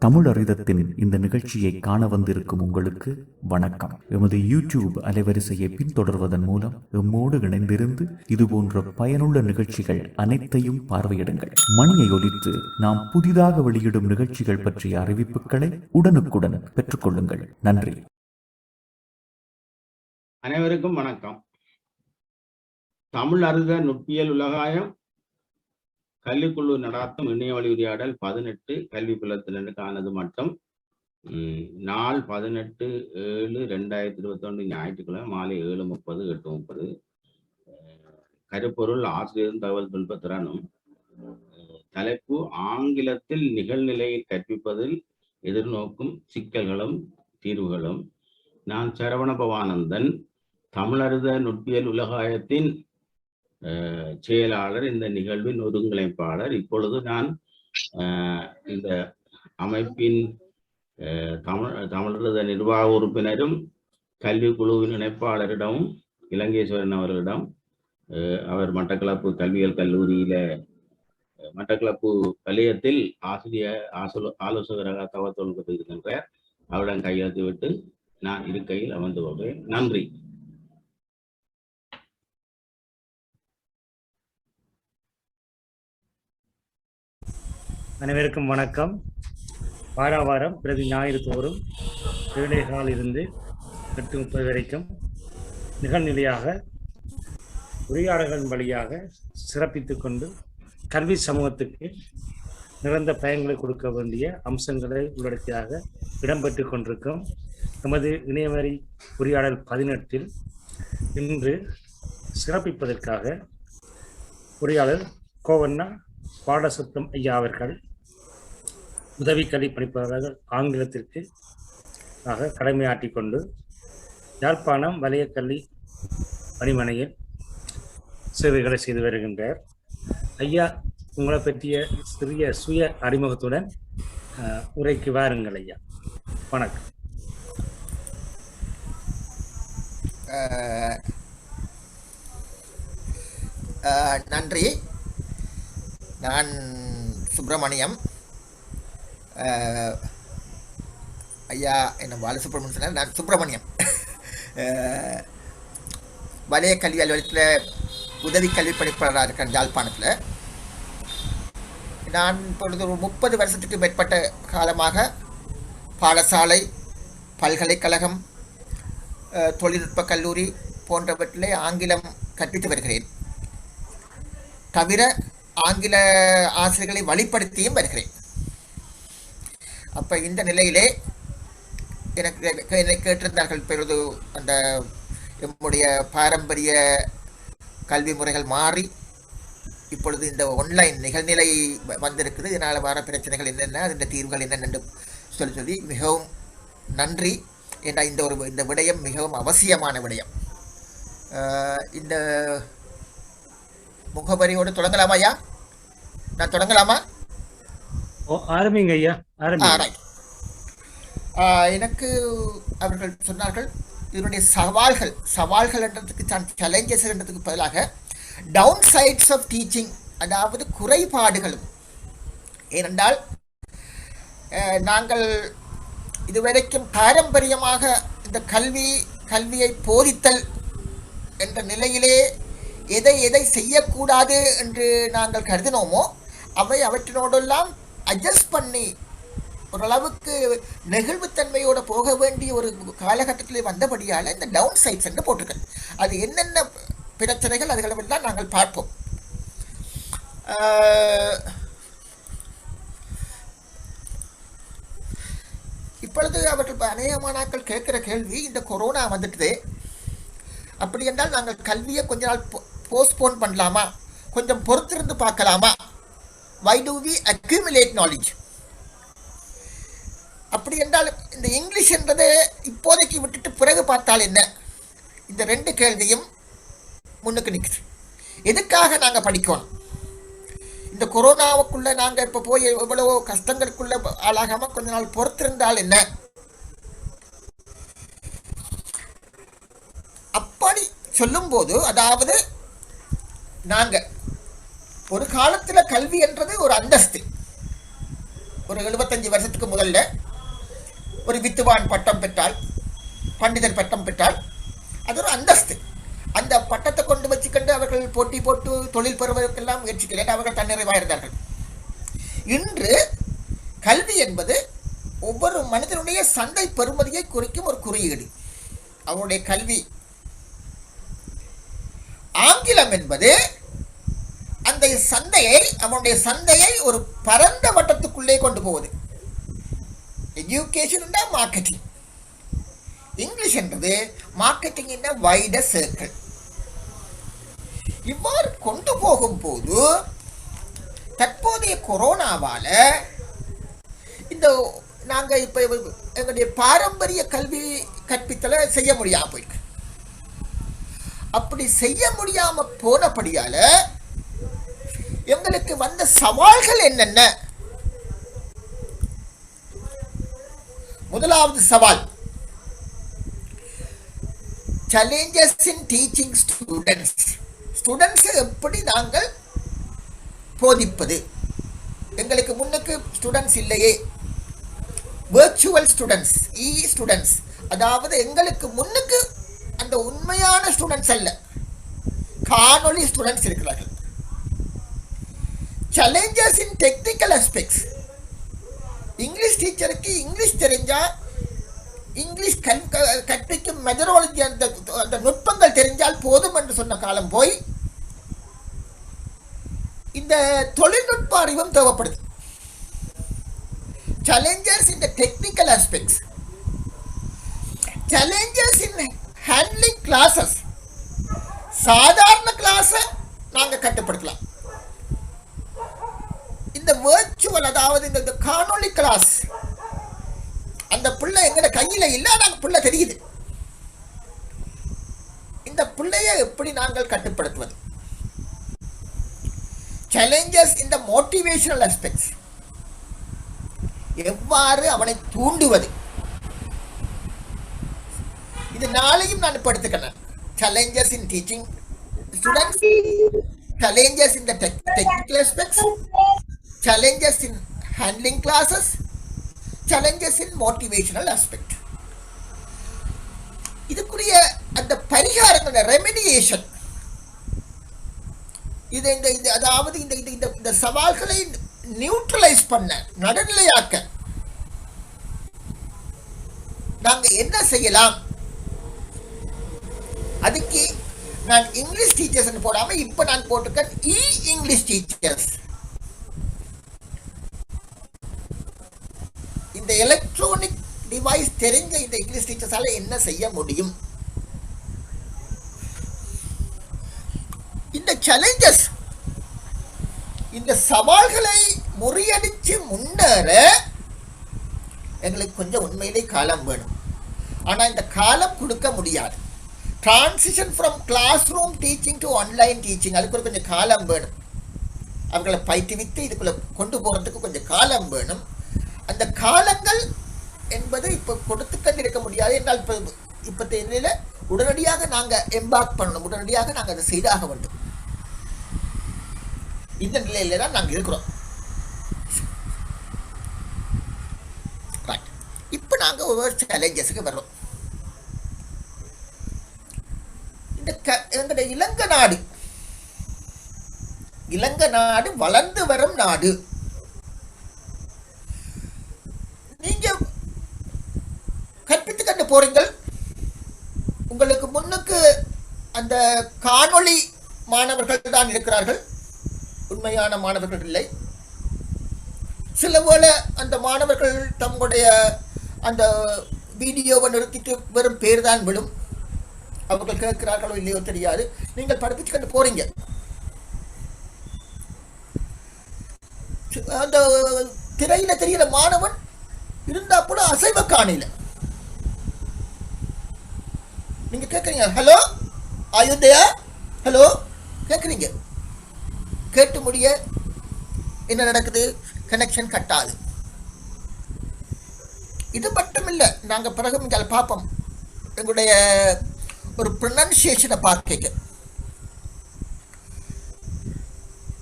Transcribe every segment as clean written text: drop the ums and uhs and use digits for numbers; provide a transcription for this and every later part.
தமிழறிதத்தின் இந்த நிகழ்ச்சியை காண வந்திருக்கும் உங்களுக்கு வணக்கம். எமது யூடியூப் அலைவரிசையை பின்தொடர்வதன் மூலம் எம்மோடு இணைந்திருந்து இதுபோன்ற பயனுள்ள நிகழ்ச்சிகள் அனைத்தையும் பார்வையிடுங்கள். மணியை ஒலித்து நாம் புதிதாக வெளியிடும் நிகழ்ச்சிகள் பற்றிய அறிவிப்புகளை உடனுக்குடன் பெற்றுக்கொள்ளுங்கள். நன்றி. அனைவருக்கும் வணக்கம். தமிழ் அறித நுட்பியல் உலகாயம் கல்விக்குழு நடாத்தும் இணைய வழி உரையாடல் 18 கல்வி புலத்தினருக்கானது மட்டும் நாள் 18/7/2021 ஞாயிற்றுக்கிழமை மாலை 7:30 8:30. கருப்பொருள் ஆசிரியரும் தகவல் தொழில்நுட்பத்திறனும். தலைப்பு ஆங்கிலத்தில் நிகழ்நிலையை கற்பிப்பதில் எதிர்நோக்கும் சிக்கல்களும் தீர்வுகளும். நான் சரவண பவானந்தன், தமிழறித நுட்பியல் உலகாயத்தின் செயலாளர், இந்த நிகழ்வின் ஒருங்கிணைப்பாளர். இப்பொழுது நான் இந்த அமைப்பின் தமிழறித நிர்வாக உறுப்பினரும் கல்விக்குழுவின் இணைப்பாளரிடமும் இலங்கேஸ்வரன் அவர்களிடம், அவர் மட்டக்களப்பு கல்வியியல் கல்லூரியில மட்டக்களப்பு வலயத்தில் ஆலோசகராக தகவல் தொழில்நுட்பத்தில் இருக்கின்றார். அவரிடம் கையெழுத்து விட்டு நான் இருக்கையில் அமர்ந்து கொள்கிறேன். நன்றி. அனைவருக்கும் வணக்கம். வாரம் பிரதி ஞாயிறு தோறும் 7:15 8:30 வரைக்கும் நிகழ்நிலையாக உரையாடல்கள் வழியாக சிறப்பித்துக் கொண்டு கல்வி சமூகத்துக்கு நிறந்த பயன்களை கொடுக்க வேண்டிய அம்சங்களை உள்ளடக்கியாக இடம்பெற்று கொண்டிருக்கும் நமது இணையவழி உரையாடல் 18 இன்று சிறப்பிப்பதற்காக உரையாடல் கோவண்ணா பாடசத்தம் ஐயா அவர்கள் உதவி கல்வி பணிப்பாளர்கள் ஆங்கிலத்திற்கு கடமையாற்றிக் கொண்டு யாழ்ப்பாணம் வலய கல்வி பணிமனையில் சேவைகளை செய்து வருகின்றார். ஐயா, உங்களை பற்றிய சிறிய சுய அறிமுகத்துடன் உரைக்கு வாருங்கள் ஐயா. வணக்கம். நன்றி. நான் சுப்பிரமணியம். ஐயா என்ன பாலசுப்ரமணியம் சொன்னார். நான் சுப்பிரமணியம். வலய கல்வி அலுவலகத்தில் உதவி கல்வி பணிப்பாளராக இருக்கிறேன் யாழ்ப்பாணத்தில். நான் இப்பொழுது ஒரு 30 வருஷத்துக்கு மேற்பட்ட காலமாக பாடசாலை, பல்கலைக்கழகம், தொழில்நுட்ப கல்லூரி போன்றவற்றிலே ஆங்கிலம் கற்பித்து வருகிறேன். தவிர ஆங்கில ஆசிரியர்களை வழிப்படுத்தியும் வருகிறேன். அப்போ இந்த நிலையிலே என்னை கேட்டிருந்தார்கள், இப்பொழுது அந்த நம்முடைய பாரம்பரிய கல்வி முறைகள் மாறி இப்பொழுது இந்த ஆன்லைன் நிகழ்நிலை வந்திருக்குது, இதனால் வர பிரச்சனைகள் என்னென்ன, அதன் தீர்வுகள் என்னென்னு சொல்லி மிகவும் நன்றி. ஏன்னா இந்த விடயம் மிகவும் அவசியமான விடயம். இந்த முகவரியோடு தொடங்கலாமா ஐயா? நான் தொடங்கலாமா? ஆரம்பிங்க ஐயா. எனக்கு அவர்கள் சொன்னார்கள், இதனுடைய சவால்கள் என்றதுக்கு சேலஞ்சஸ் என்றதுக்கு பதிலாக டவுன் சைட்ஸ் ஆஃப் டீச்சிங், அதாவது குறைபாடுகளும். ஏனென்றால் நாங்கள் இதுவரைக்கும் பாரம்பரியமாக இந்த கல்வியை போதித்தல் என்ற நிலையிலே எதை செய்யக்கூடாது என்று நாங்கள் கருதினோமோ அவற்றினோடெல்லாம் அட்ஜஸ்ட் பண்ணி ஓரளவுக்கு நெகிழ்வுத்தன்மையோடு போக வேண்டிய ஒரு காலகட்டத்தில் வந்தபடியால் இந்த டவுன் சைட்ஸ் என்று போட்டிருக்கேன். அது என்னென்ன பிரச்சனைகள் அதுகளெல்லாம் நாங்கள் பார்ப்போம். இப்பொழுது அவர்கள் அநேக மாணாக்கள் கேட்கிற கேள்வி, இந்த கொரோனா வந்துட்டுது, அப்படி என்றால் நாங்கள் கல்வியை கொஞ்ச நாள் போஸ்ட்போன் பண்ணலாமா, கொஞ்சம் பொறுத்திருந்து பார்க்கலாமா, why do we accumulate knowledge? அப்படி என்றால் இந்த இங்கிலீஷ் என்றதை இப்போதைக்கு விட்டுட்டு பிறகு பார்த்தால் என்ன? இந்த 2 கேள்வியும் முன்னுக்கு நிற்குது. எதுக்காக நாங்கள் படிக்கணும்? இந்த கொரோனாவுக்குள்ள நாங்கள் இப்போ போய் எவ்வளவோ கஷ்டங்களுக்குள்ள ஆளாகாமல் கொஞ்ச நாள் பொறுத்திருந்தால் என்ன? அப்படி சொல்லும்போது, அதாவது நாங்கள் ஒரு காலத்தில் கல்வி என்றது ஒரு அந்தஸ்து, ஒரு 75 வருஷத்துக்கு முதல்ல ஒரு வித்துவான் பட்டம் பெற்றால், பண்டிதர் பட்டம் பெற்றால் அது ஒரு அந்தஸ்து. அந்த பட்டத்தை கொண்டு வச்சுக்கொண்டு அவர்கள் போட்டி போட்டு தொழில் பெறுவதற்கெல்லாம் முயற்சிக்கிறேன். அவர்கள் தன்னிறைவாக இருந்தார்கள். இன்று கல்வி என்பது ஒவ்வொரு மனிதனுடைய சந்தை பெறுமதியை குறிக்கும் ஒரு குறியீடு. அவருடைய கல்வி. ஆங்கிலம் என்பது அந்த அவனுடைய சந்தையை ஒரு பரந்த வட்டத்துக்குள்ளே கொண்டு போவது. Education marketing. இங்கிலீஷ் என்பது மார்க்கெட்டிங் இன் வைடர் சர்க்கிள். இவ்வாறு கொண்டு போகும்போது தற்போதைய கொரோனாவால இந்த நாங்க இப்ப எங்களுடைய பாரம்பரிய கல்வி கற்பித்தலை செய்ய முடியாம போயிருக்கு. அப்படி செய்ய முடியாம போனபடியால எங்களுக்கு வந்த சவால்கள் என்னென்ன? முதலாவது சவால், challenges in teaching students. Students எப்படி நாங்கள் போதிப்பது? எங்களுக்கு முன்னுக்கு ஸ்டூடெண்ட்ஸ் இல்லையே. virtual ஸ்டூடெண்ட்ஸ், ஸ்டூடெண்ட்ஸ், அதாவது எங்களுக்கு முன்னுக்கு அந்த உண்மையான ஸ்டூடெண்ட்ஸ் அல்ல, காணொளி ஸ்டூடெண்ட்ஸ் இருக்கிறார்கள். challenges in technical aspects. English டீச்சருக்கு இங்கிலீஷ் தெரிஞ்சா, இங்கிலீஷ் கற்பிக்கும் மெத்தடாலஜி அந்த நுட்பங்கள் தெரிஞ்சால் போதும் என்று சொன்ன காலம் போய் இந்த தொழில்நுட்ப அறிவும் தேவைப்படுது. challenges in the technical aspects, challenges in handling classes. சாதாரண கிளாஸ நாங்க கட்டுப்படுத்தலாம். இந்த virtual, அதாவது இந்த காணொளி கிளாஸ், அந்த பிள்ளை எங்கட கையில இல்ல, நாங்க பிள்ளை தெரியுது. இந்த பிள்ளையை எப்படி நாங்கள் கட்டுப்படுத்துவது? challenges in the motivational aspects. எவ்வாறு அவனை தூண்டுவது? இது நாளையும் நான் படுத்துக்கிறேன். challenges in teaching students, challenges in the technical aspects, challenges in handling classes, challenges in motivational aspect. இதுக்குரிய அந்த பரிகாரங்கள், ரெமிடியேஷன், அதாவது இந்த சவால்களை நியூட்ரலைஸ் பண்ண, நடுநிலையாக்க நாங்க என்ன செய்யலாம்? அதுக்கு நான் இங்கிலீஷ் டீச்சர்ஸ் போடாம இப்ப நான் போட்டிருக்கேன் இங்கிலீஷ் டீச்சர்ஸ். இந்த எலக்ட்ரானிக் டிவைஸ் தெரிஞ்ச இந்த இங்கிலீஷ் டீச்சர்ஸால என்ன செய்ய முடியும்? இந்த சேலஞ்சஸ், இந்த சவால்களை முறியடிச்சு முன்னேற எங்களுக்கு கொஞ்சம் உண்மையிலே காலம் வேணும். ஆனா இந்த காலம் கொடுக்க முடியாது. Transition from classroom teaching to online teaching, அதுக்கு கொஞ்சம் காலம் வேணும். அவர்களை பயிற்றுவித்து இதுக்குள்ள கொண்டு போறதுக்கு கொஞ்சம் காலம் வேணும். அந்த காலங்கள் என்பது இப்போ கொடுத்துக்கண்டு இருக்க முடியாது என்றால் இப்போ நிலையில உடனடியாக நாங்க எம்பார்க் பண்ணணும், உடனடியாக நாங்கள் அதை செய்தாக வேண்டும். இந்த நிலையில தான் நாங்கள் இருக்கிறோம். இப்போ நாங்கள் ஒவ்வொரு சேலஞ்சஸுக்கு வர்றோம். எங்களுடைய இலங்கை நாடு வளர்ந்து வரும் நாடு. நீங்க கற்பித்து கண்டு போறீங்கள். உங்களுக்கு முன்னுக்கு அந்த காணொளி மாணவர்கள் தான் இருக்கிறார்கள், உண்மையான மாணவர்கள் இல்லை. சில போல அந்த மாணவர்கள் தங்களுடைய அந்த வீடியோவை நிறுத்திட்டு வெறும் பேர் தான் விடும். அவர்கள் கேட்கிறார்களோ இல்லையோ தெரியாது. நீங்கள் படிப்பிச்சு கண்டு போறீங்க. அந்த திரையில தெரியல மாணவன் இருந்தா கூட அசைவ காணில நீங்க கேட்குறீங்க, ஹலோ அயோத்தியா, ஹலோ கேட்குறீங்க. கேட்டு முடிய என்ன நடக்குது? கனெக்ஷன் கட்டாது. இது மட்டும் இல்லை, நாங்கள் பிறகு இங்கே பார்ப்போம். எங்களுடைய ஒரு ப்ரொனன்சியேஷனை பார்க்க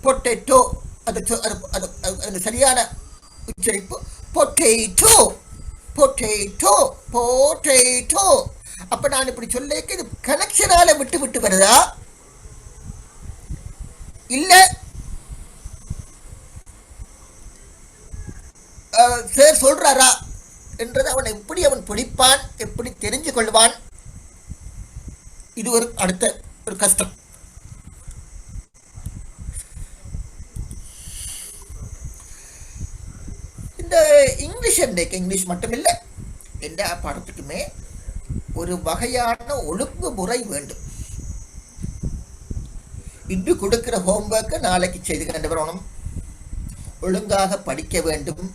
பொட்டேட்டோ, அது சரியான உச்சரிப்பு பொட்டேட்டோ பொட்டேட்டோ பொட்டேட்டோ. அப்ப நான் இப்படி சொல்ல இது கனெக்ஷனால விட்டு விட்டு வருதா இல்ல சார் சொல்றாரா என்றது அவன் எப்படி அவன் பிடிப்பான், எப்படி தெரிஞ்சு கொள்வான், இது ஒரு அடுத்த ஒரு கஷ்டம். இந்த இங்கிலீஷ் மட்டும் இல்லை, எந்த பாடத்துக்குமே ஒரு வகையான ஒழுங்குமுறை வேண்டும். இன்று கொடுக்கிற ஹோம்ஒர்க்கை நாளைக்கு செய்து கொண்டு வரணும், ஒழுங்காக படிக்க வேண்டும்.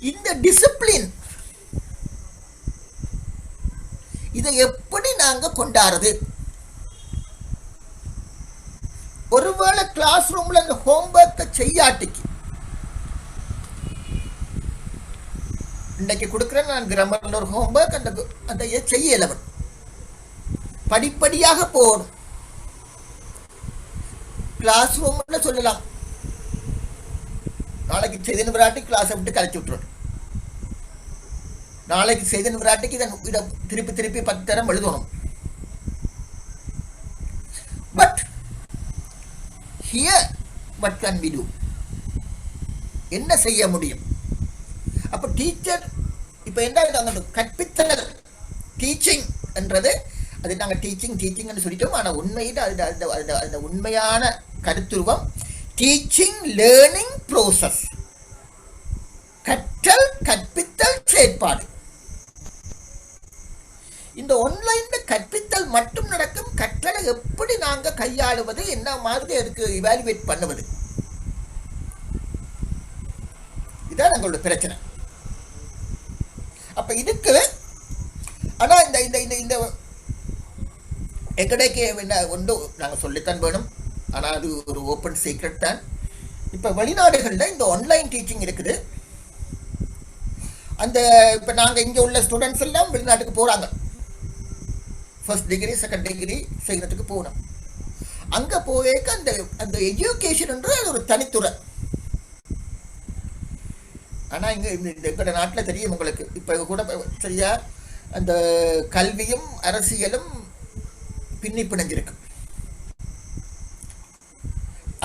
இந்த டிசிப்ளின் இதை எப்படி நாங்க கொண்டாடுறது? ஒருவேளை கிளாஸ் ரூம்ல அந்த ஹோம்ஒர்க்கை செய்யாட்டிக்கு இன்னைக்கு கொடுக்குறேன் நான் கிராமர்ல ஒரு ஹோம்ஒர்க், அந்த செய்யலவன் படிப்படியாக போகணும். கிளாஸ் ரூம்ல சொல்லலாம், நாளைக்கு செய்தன் விராட்டி கிளாஸை விட்டு கழிச்சு விட்டுரும், நாளைக்கு செய்தன் விராட்டிக்கு இதை திருப்பி திருப்பி 10 தரம் எழுதணும். But here what can we do? என்ன செய்ய முடியும்? அப்ப டீச்சர் இப்ப என்ன கற்பித்தல் டீச்சிங் என்றது, அது நாங்கள் டீச்சிங் சொல்லிட்டோம். ஆனால் உண்மையில் அந்த உண்மையான கருத்துருவம் டீச்சிங் லேர்னிங் ப்ரோசஸ், கற்றல் கற்பித்தல் செயற்பாடு. இந்த ஆன்லைன்ல கற்பித்தல் மட்டும் நடக்கும், கற்றலை எப்படி நாங்க கையாளுவது, என்ன மாதிரி அதுக்கு இவாலுவேட் பண்ணுவது, இதான் எங்களோட பிரச்சனை. அப்ப இதுக்கு ஆனா இந்த இந்த இந்த எக்கடைக்கு என்ன ஒன்று நாங்கள் சொல்லித்தான் வேணும். ஆனால் அது ஒரு ஓப்பன் சீக்ரெட் தான். இப்போ வெளிநாடுகளில் இந்த ஆன்லைன் டீச்சிங் இருக்குது. அந்த இப்போ நாங்கள் இங்கே உள்ள ஸ்டூடெண்ட்ஸ் எல்லாம் வெளிநாட்டுக்கு போகிறாங்க, ஃபர்ஸ்ட் டிகிரி செகண்ட் டிகிரி செய்கிறதுக்கு போகணும். அங்கே போவேக்க அந்த அந்த எஜுகேஷன்ன்றது அது ஒரு தனித்துறை. ஆனால் இங்கே எங்களோட நாட்டில் தெரியும் உங்களுக்கு, இப்போ கூட சரியா அந்த கல்வியும் அரசியலும் பின்னி பிணைஞ்சிருக்கு.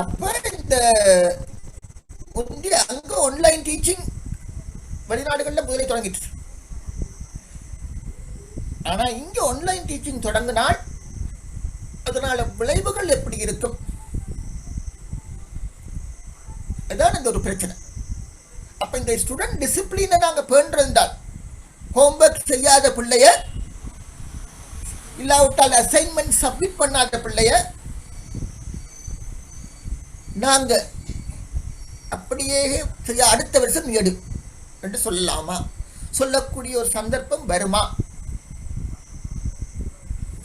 அப்ப இந்த அங்க ஆன்லைன் டீச்சிங் வெளிநாடுகள்ல முதலே தொடங்கிட்டு, ஆனா இங்க ஆன்லைன் டீச்சிங் தொடங்கினால் அதனால விளைவுகள் எப்படி இருக்கும், அதான் இந்த ஒரு பிரச்சனை. அப்ப இந்த ஸ்டூடெண்ட் டிசிப்ளினை நாங்க பேண்டிருந்தால், ஹோம்ஒர்க் செய்யாத பிள்ளைய இல்லாவிட்டால் அசைன்மெண்ட் சப்மிட் பண்ணாத பிள்ளைய நாங்க அப்படியே அடுத்த வருஷம் எடு என்று சொல்லலாமா, சொல்லக்கூடிய ஒரு சந்தர்ப்பம் வருமா?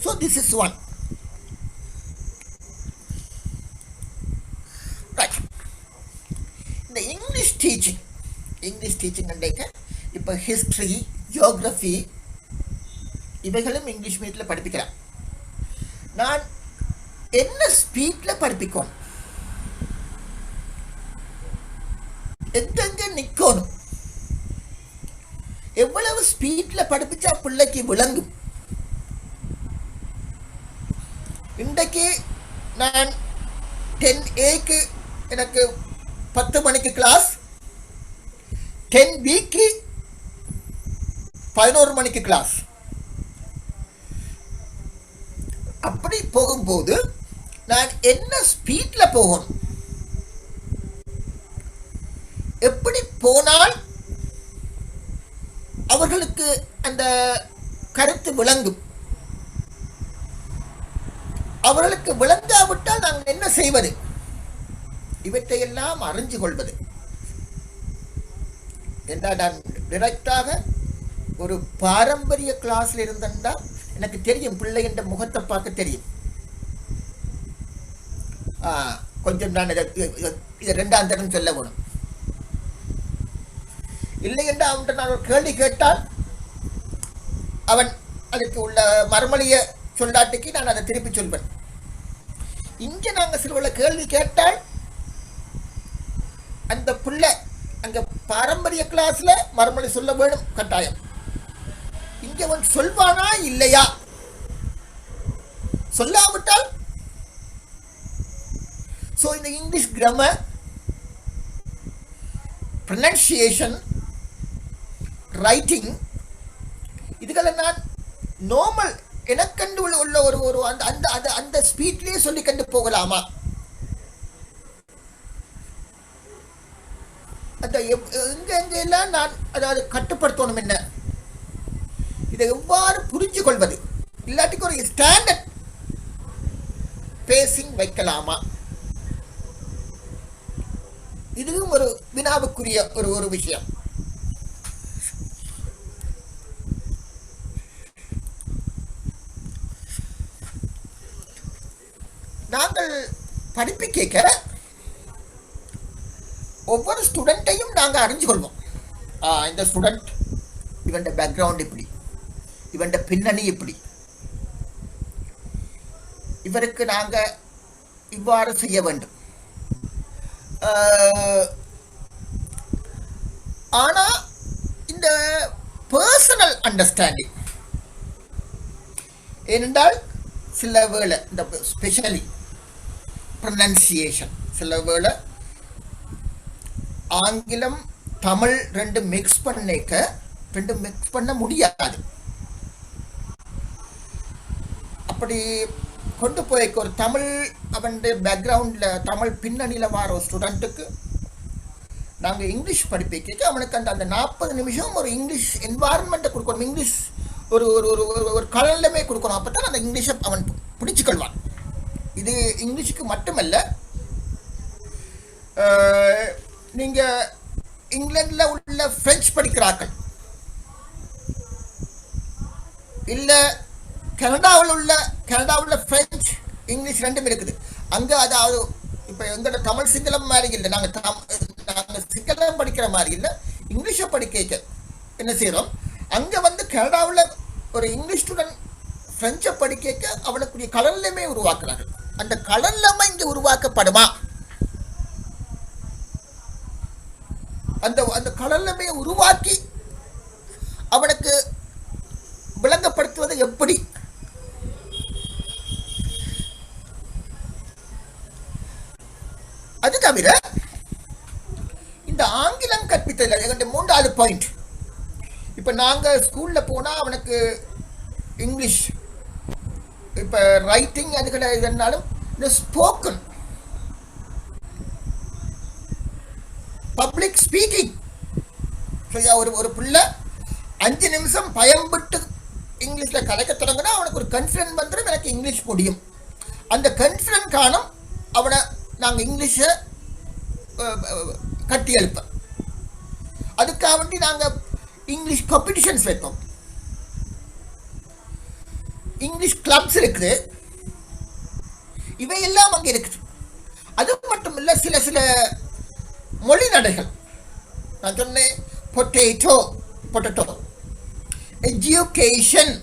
So this is one. Right. இந்த இங்கிலீஷ் டீச்சிங் இப்போ ஹிஸ்டரி, ஜியோகிரஃபி இவைகளும் இங்கிலீஷ் மீடியத்தில் படிப்பிக்கலாம். நான் என்ன ஸ்பீட்ல படிப்பிக்கணும், எங்கெங்க நிக்கணும், எவ்வளவு ஸ்பீட்ல படிப்பிச்சா பிள்ளைக்கு விளங்கும். இன்றைக்கு நான் 10A எனக்கு 10 மணிக்கு கிளாஸ், 10Bக்கு 11 மணிக்கு கிளாஸ். அப்படி போகும்போது நான் என்ன ஸ்பீட்ல போகணும், எப்படி போனால் அவர்களுக்கு அந்த கருத்து விளங்கும், அவர்களுக்கு விளங்காவிட்டால் நாங்கள் என்ன செய்வது, இவற்றையெல்லாம் அறிஞ்சு கொள்வது. என்றால் நான் டிரெக்டாக ஒரு பாரம்பரிய கிளாஸ்ல இருந்தா எனக்கு தெரியும், பிள்ளை என்ற முகத்தை பார்க்க தெரியும். கொஞ்சம் நான் இதை 2ஆம் தரம் சொல்ல வேணும். இல்லை என்று அவன்கிட்ட நான் ஒரு கேள்வி கேட்டால் அவன் அதுக்கு உள்ள மறுமொழியை சொல்லாட்டிக்கு நான் அதை திருப்பி சொல்வேன். இங்கே நாங்கள் சில உள்ள கேள்வி கேட்டால் அந்த பிள்ளை அங்க பாரம்பரிய கிளாஸ்ல மறுமொழி சொல்ல வேணும் கட்டாயம். இங்க அவன் சொல்வானா இல்லையா? சொல்லாவிட்டால் ஸோ இந்த இங்கிலீஷ் கிராமர், ப்ரொனன்சியேஷன், ரைட்டிங் இதுகளை நான் நார்மல் எனக்கண்டு உள்ள ஒரு ஒரு அந்த அந்த அந்த ஸ்பீட்லேயே சொல்லி கண்டு போகலாமா? அந்த எங்கெல்லாம் நான் அதாவது கட்டுப்படுத்தணும், என்ன இதை எவ்வாறு புரிஞ்சு கொள்வது, இல்லாட்டிக்கு ஒரு ஸ்டாண்டர்ட் பேசிங் வைக்கலாமா? இதுவும் ஒரு வினாவுக்குரிய ஒரு விஷயம். நாங்கள் படிப்பிக்க ஒவ்வொரு ஸ்டூடெண்ட்டையும் நாங்கள் அறிஞ்சு கொள்வோம். இந்த ஸ்டூடெண்ட் இவன் பேக்ரவுண்ட் இப்படி, இவன் பின்னணி இப்படி, இவருக்கு நாங்கள் இவ்வாறு செய்ய வேண்டும். ஆனால் இந்த பர்சனல் அண்டர்ஸ்டாண்டிங் ஏனென்றால் சில வேளை இந்த ஸ்பெஷலி ப்ரொனன்சியேஷன் சில வேளை ஆங்கிலம் தமிழ் ரெண்டு மிக்ஸ் பண்ண முடியாது. அப்படி கொண்டு போய் ஒரு தமிழ் அவன் பேக்ரவுண்டில் தமிழ் பின்னணியில் வர ஒரு ஸ்டூடெண்ட்டுக்கு நாங்கள் இங்கிலீஷ் படிப்பிக்க அவனுக்கு அந்த 40 நிமிஷம் ஒரு இங்கிலீஷ் என்வாரன்மெண்ட்டை கொடுக்கணும், இங்கிலீஷ் ஒரு ஒரு ஒரு கலர்லமே கொடுக்கணும். அப்போ தான் அந்த இங்கிலீஷை அவன் பிடிச்சிக்கொள்வான். இது இங்கிலீஷுக்கு மட்டுமல்ல, நீங்கள் இங்கிலாண்டில் உள்ள பிரெஞ்சு படிக்கிறார்கள், இல்லை கனடாவில் பிரெஞ்சு இங்கிலீஷ் ரெண்டும் இருக்குது. அங்கே அதாவது இப்போ எங்களோட தமிழ் சிங்களம் மாதிரி இல்லை, நாங்கள் சிங்களம் படிக்கிற மாதிரி இல்லை, இங்கிலீஷை படிக்க என்ன செய்கிறோம், அங்கே கனடாவில் ஒரு இங்கிலீஷ் ஸ்டூடெண்ட் பிரெஞ்சை படிக்க அவனுக்குரிய கலர்லமே உருவாக்குறார்கள். அந்த கலர்லமே இங்கே உருவாக்கப்படுமா? அந்த கலர்லமே உருவாக்கி அவனுக்கு விளங்கப்படுத்துவது எப்படி? அது தவிர இந்த ஆங்கிலம் கற்பித்தல் 3வது பாயிண்ட். இப்போ நாங்கள் ஸ்கூலில் போனால் அவனுக்கு இங்கிலீஷ் இப்போ ரைட்டிங் அதுகளை இதனாலும் இந்த ஸ்போக்கன் பப்ளிக் ஸ்பீக்கிங் ஒரு பிள்ளை 5 நிமிஷம் பயன்பட்டு இங்கிலீஷில் கதைக்க தொடங்கினா அவனுக்கு ஒரு கான்ஃபிடன்ஸ் வந்துடும், எனக்கு இங்கிலீஷ் முடியும். அந்த கான்ஃபிடன்ஸ் காணும் அவனை நாங்கள் இங்கிலீஷை கட்டி எழுப்போம். அதுக்காக வேண்டி நாங்கள் இங்கிலீஷ் காம்படிஷன்ஸ் வைப்போம், இங்கிலீஷ் கிளப்ஸ் இருக்குது, இவையெல்லாம் அங்கே இருக்குது. அது மட்டும் இல்லை, சில மொழி நடைகள் நான் சொன்னேன், பொட்டேட்டோ எஜுகேஷன்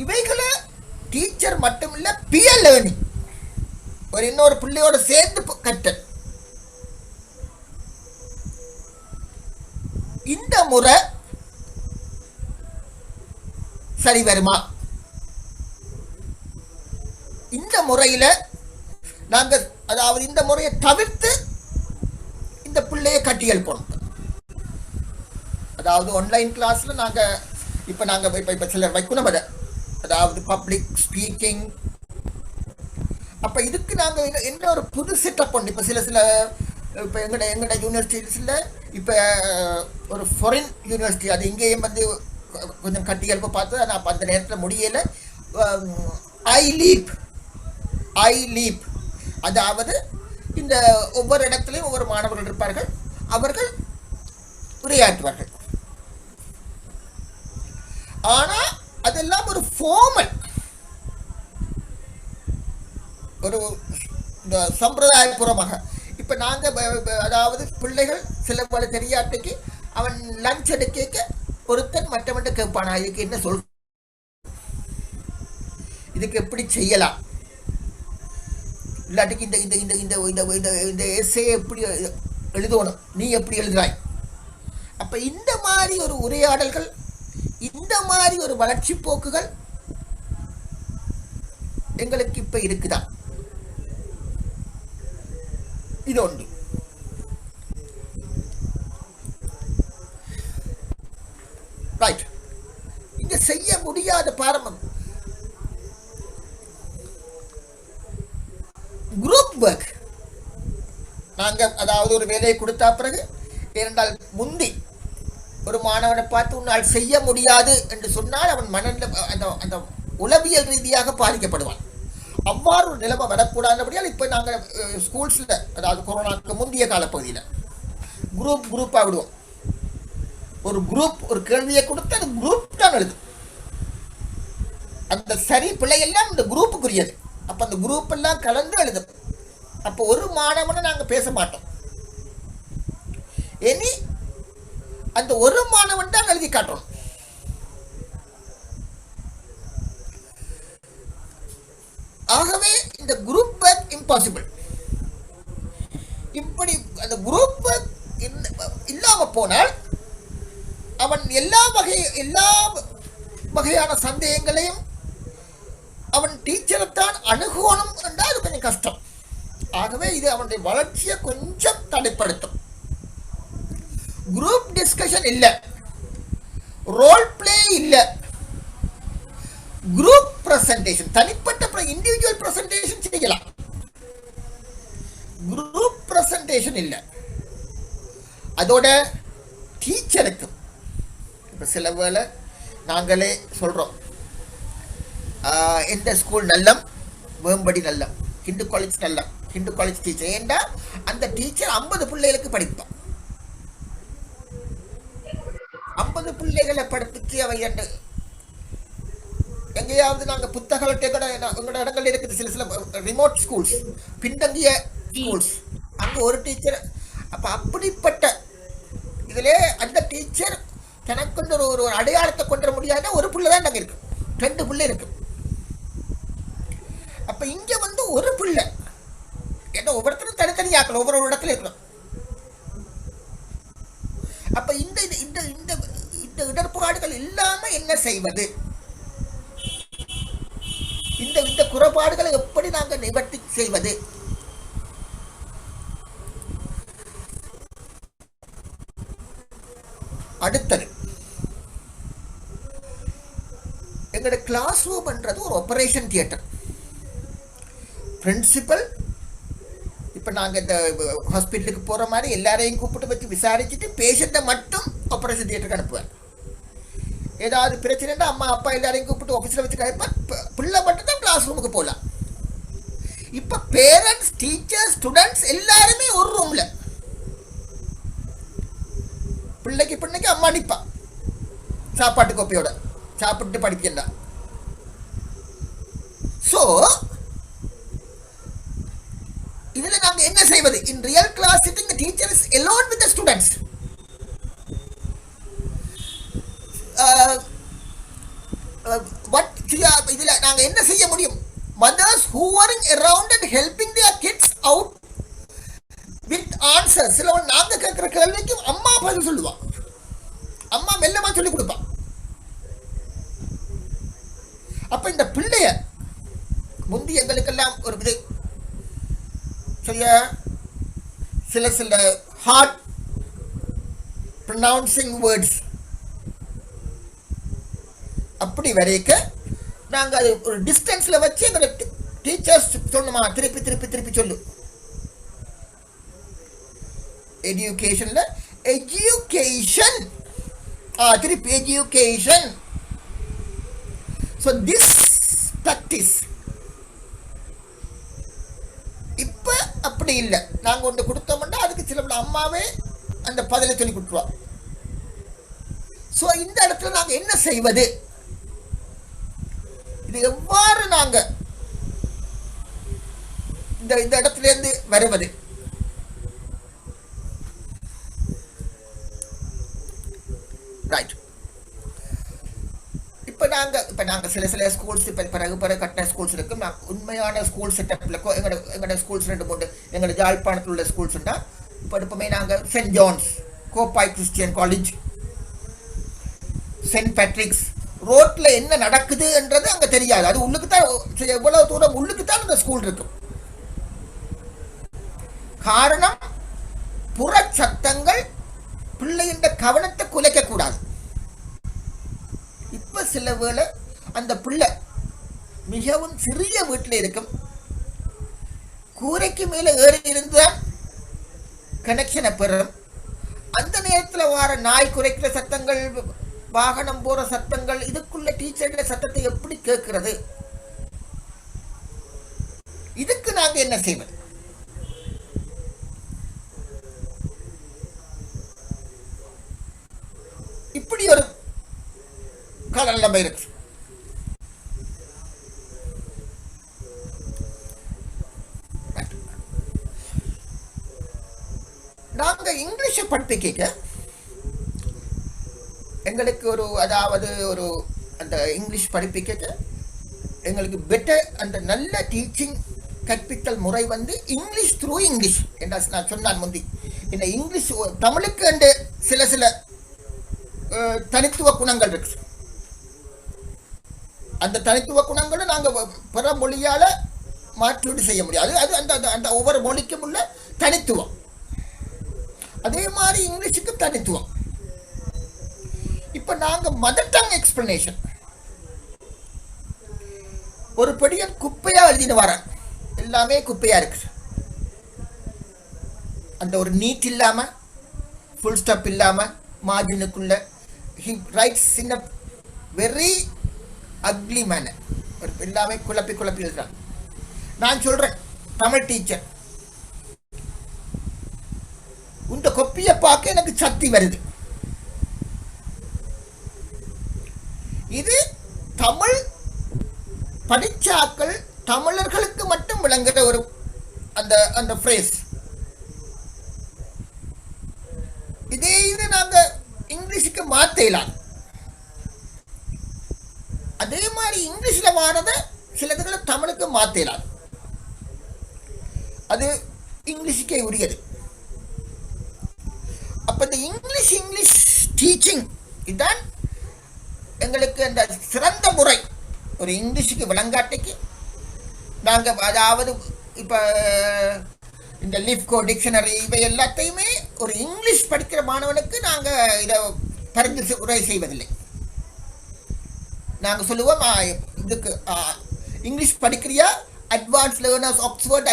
இவைகளை டீச்சர் மட்டும் இல்லை பியர் லேர்னிங் ஒரு இன்னொரு பிள்ளையோட சேர்ந்து கற்றல். இந்த முறை சரி வருமா? இந்த முறையில் நாங்கள் அதாவது இந்த முறையை தவிர்த்து இந்த பிள்ளையை கட்டி எழுப்பணும். அதாவது ஆன்லைன் கிளாஸில் நாங்கள் இப்போ சிலர் வைக்கணும் அதை, அதாவது பப்ளிக் ஸ்பீக்கிங். அப்போ இதுக்கு நாங்கள் என்ன ஒரு புது செட்டப் பண்ணி இப்போ சில இப்போ எங்களோட யூனிவர்சிட்டிஸில் இப்போ ஒரு ஃபாரின் யூனிவர்சிட்டி அது இங்கேயும் கொஞ்சம் கட்டி எழுப்ப பார்த்து ஆனால் அப்போ அந்த நேரத்தில் முடியலை. ஐ லீப் அதாவது இந்த ஒவ்வொரு இடத்துலையும் ஒவ்வொரு மாணவர்கள் இருப்பார்கள், அவர்கள் உரையாற்றுவார்கள். ஆனால் அதெல்லாம் ஒரு ஃபார்மல் ஒரு சம்பிரதாயபூர்வமாக. இப்போ நாங்கள் அதாவது பிள்ளைகள் சில போல தெரியாட்டுக்கு அவன் லஞ்ச் எடுக்க ஒருத்தன் மற்றவன்ட்ட கேட்பானா, இதுக்கு என்ன சொல், இதுக்கு எப்படி செய்யலாம், இல்லாட்டிக்கு இந்த இந்த இந்த இந்த இந்த இந்த இந்த எஸ்ஸே எப்படி எழுதணும், நீ எப்படி எழுதுறாய். அப்ப இந்த மாதிரி ஒரு உரையாடல்கள், இந்த மாதிரி ஒரு வளர்ச்சி போக்குகள் எங்களுக்கு இப்ப இருக்குதா? இது ஒன்று. ரைட். இங்க செய்ய முடியாத பாரம்பரியம் குரூப் ஒர்க். நாங்க அதாவது ஒரு வேலையை கொடுத்தா பிறகு இரண்டால் முந்தி ஒரு மாணவனை பார்த்து உன்னால் செய்ய முடியாது என்று சொன்னால் அவன் மனநிலை அந்த உளவியல் ரீதியாக பாதிக்கப்படுவான். அவ்வாறு ஒரு நிலைமை வரக்கூடாதுபடியால் இப்போ நாங்கள் ஸ்கூல்ஸில், அதாவது கொரோனாவுக்கு முந்தைய காலப்பகுதியில் குரூப்பாக விடுவோம். ஒரு குரூப் ஒரு கேள்வியை கொடுத்து அந்த குரூப் தான் எழுதும். அந்த சரி பிள்ளையெல்லாம் இந்த குரூப்புக்குரியது. அப்போ அந்த குரூப் எல்லாம் கலந்து எழுதும். அப்போ ஒரு மாணவனை நாங்கள் பேச மாட்டோம். இனி அந்த ஒரு மாணவன் தான் எழுதி காட்டணும். ஆகவே இந்த குரூப் ஒர்க் இம்பாசிபிள். இப்படி அந்த குரூப் ஒர்க் இல்லாம போனால் அவன் எல்லா வகையான சந்தேகங்களையும் அவன் டீச்சரைத்தான் அணுகணும் என்றால் அது கொஞ்சம் கஷ்டம். ஆகவே இது அவனுடைய வளர்ச்சியை கொஞ்சம் தடைப்படுத்தும். குரூப் டிஸ்கஷன் இல்ல, ரோல் பிளே இல்ல, குரூப் பிரசன்டேஷன், தனிப்பட்ட இண்டிவிஜுவல் பிரசன்டேஷன் செய்யலாம், குரூப் பிரசன்டேஷன் இல்ல. அதோட டீச்சருக்கு இப்ப சில வேளை நாங்களே சொல்றோம், எந்த ஸ்கூல் நல்லம், வேம்படி நல்லம், ஹிந்து காலேஜ் நல்லம், ஹிந்து காலேஜ் டீச்சர். ஏண்டா அந்த டீச்சர் 50 பிள்ளைகளுக்கு படிப்பான். 50 பிள்ளைகளை படிப்பிச்சு அவை எங்கேயாவது நாங்கள் புத்தகத்தை கூட எங்களோட இடங்கள் இருக்குது. சில ரிமோட் ஸ்கூல்ஸ், பின்தங்கிய ஸ்கூல்ஸ், அங்கே ஒரு டீச்சர். அப்போ அப்படிப்பட்ட இதில் அந்த டீச்சர் தனக்கு ஒரு அடையாளத்தை கொண்டு வர முடியாத ஒரு பிள்ளை தான் நாங்கள் இருக்கு, 2 பிள்ளை இருக்கு. அப்போ இங்கே ஒரு பிள்ளை, ஏன்னா ஒவ்வொருத்தரும் தனித்தனியாக்கணும், ஒவ்வொரு இடத்துல இருக்கணும். அப்ப இந்த இந்த இந்த இந்த இடர்பாடுகள் இல்லாம என்ன செய்வது? இந்த இந்த குறைபாடுகளை எப்படி நாங்கள் நிவர்த்தி செய்வது? அடுத்தது எங்களோட கிளாஸ் ரூம்ன்றது ஒரு ஆபரேஷன் தியேட்டர். பிரின்சிபல் இப்போ நாங்கள் இந்த ஹாஸ்பிட்டலுக்கு போகிற மாதிரி எல்லாரையும் கூப்பிட்டு வச்சு விசாரிச்சுட்டு பேஷண்ட்டை மட்டும் ஆப்ரேஷன் தியேட்டருக்கு அனுப்புவார். ஏதாவது பிரச்சனைன்னா அம்மா அப்பா எல்லாரையும் கூப்பிட்டு ஆஃபீஸில் வச்சு கழிப்பார். பிள்ளை மட்டும் தான் கிளாஸ் ரூமுக்கு போகலாம். இப்போ பேரண்ட்ஸ், டீச்சர்ஸ், ஸ்டூடெண்ட்ஸ் எல்லாருமே ஒரு ரூமில். பிள்ளைக்கு அம்மா அடிப்பா சாப்பாட்டு கோப்பையோட, சாப்பிட்டு படிக்கண்டா. ஸோ இதில் நாங்கள் என்ன செய்வது? In real class sitting the teacher is alone with the students. இதில் நாங்கள் என்ன செய்ய முடியும்? mothers hovering around and helping their kids out with answers. சிலவன் நாங்கள் கேட்குற கேள்விக்கு அம்மா பதில் சொல்லுவா, அம்மா மெல்லமா சொல்லி கொடுப்பா. அப்ப இந்த பிள்ளைய முந்தி எங்களுக்கெல்லாம் ஒரு இது சரியா, சில ஹார்ட் ப்ரொனவுன்சிங் வேர்ட்ஸ் அப்படி வரைக்க நாங்கள் அது ஒரு டிஸ்டன்ஸில் வச்சு எங்களை டீச்சர்ஸ் சொன்னோமா, திருப்பி திருப்பி திருப்பி சொல்லு. எஜுகேஷன்ல எஜுகேஷன், திருப்பி எஜுகேஷன். ஸோ திஸ் ப்ராக்டிஸ் இப்போ அப்படி இல்லை. நாங்கள் ஒன்று கொடுத்தோம்னா அதுக்கு சில அம்மாவே அந்த பதிலை சொல்லி கொடுத்துருவா. ஸோ இந்த இடத்துல நாங்கள் என்ன செய்வது? இது எவ்வாறு நாங்கள் இந்த இடத்துல இருந்து வருவது? ரைட். இப்போ நாங்கள் சில ஸ்கூல்ஸ் இப்போ பிறகு கட்டின ஸ்கூல்ஸ் இருக்கும். நாங்கள் உண்மையான ஸ்கூல் செட்டப்பில் எங்களோட ஸ்கூல்ஸ் 2-3 எங்களோட யாழ்ப்பாணத்தில் உள்ள ஸ்கூல்ஸ்ண்டா இப்போ எப்பவுமே நாங்கள் saint John's, Kopay Christian college, saint Patrick's ரோட்ல என்ன நடக்குதுன்றது அங்கே தெரியாது. அது உள்ளுக்கு தான், எவ்வளவு தூரம் உள்ளுக்கு தான் அந்த ஸ்கூல் இருக்கும். காரணம், புற சத்தங்கள் பிள்ளையின் கவனத்தை குலைக்க கூடாது. இப்ப சில வேளை அந்த பிள்ளை மிகவும் சிறிய வீட்டில் இருக்கும், கூரைக்கு மேல ஏறி இருந்தால் கனெக்ஷனை பெறும். அந்த நேரத்தில் வர நாய் குறைக்கிற சத்தங்கள், வாகனம் போற சத்தங்கள், இதுக்குள்ள டீச்சர்களை சத்தத்தை எப்படி கேட்கிறது? இதுக்கு நாங்க என்ன செய்வது? இப்படி ஒரு காலம் இருக்கு. நாங்க இங்கிலீஷை படிப்பிக்க எங்களுக்கு ஒரு அந்த இங்கிலீஷ் படிப்பிக்க எங்களுக்கு பெட்டர் அந்த நல்ல டீச்சிங் கற்பித்தல் முறை இங்கிலீஷ் த்ரூ இங்கிலீஷ் என்று நான் சொன்னான் முந்தி. இந்த இங்கிலீஷ் தமிழுக்கு என்று சில தனித்துவ குணங்கள் இருக்கு. அந்த தனித்துவ குணங்களும் நாங்கள் பிற மொழியால மாற்றீடு செய்ய முடியாது. அது அந்த அந்த ஒவ்வொரு மொழிக்கும் உள்ள தனித்துவம். அதே மாதிரி இங்கிலீஷுக்கு தனித்துவம். இப்ப நாங்க மதர் டங் எக்ஸ்பிளனேஷன் ஒரு படியன் குப்பையா எழுதின்னு வர, எல்லாமே குப்பையா இருக்கு. அந்த ஒரு நீட் இல்லாம, ஃபுல் ஸ்டாப் இல்லாம, மார்ஜினுக்குள்ள he writes in a very ugly manner. எல்லாமே குழப்பி எழுதுறான். நான் சொல்றேன், தமிழ் டீச்சர், உந்த கொப்பியை பார்க்க எனக்கு சக்தி வருது. இது தமிழ் படிச்சாக்கள் தமிழர்களுக்கு மட்டும் விளங்குற ஒரு அந்த ஃப்ரேஸ். இதே இது நாங்க இங்கிலீஷுக்கு மாத்தலாம். அதே மாதிரி இங்கிலீஷ்ல வாரத சிலதுகளை தமிழுக்கு மாத்தலாம். அது இங்கிலீஷுக்கே உரியது. அப்ப இந்த இங்கிலீஷ் டீச்சிங் இதுதான் எங்களுக்கு அந்த சிறந்த முறை. ஒரு இங்கிலீஷுக்கு விளங்காட்டைக்கு நாங்க, அதாவது இப்ப இந்த லிஃப்கோ டிக்ஷனரி இவை எல்லாத்தையுமே ஒரு இங்கிலீஷ் படிக்கிற மாணவனுக்கு நாங்க இதை பரிந்துரை செய்வதில்லை. நாங்க சொல்லுவோம், இதுக்கு இங்கிலீஷ் படிக்கிறியா, advance learners Oxford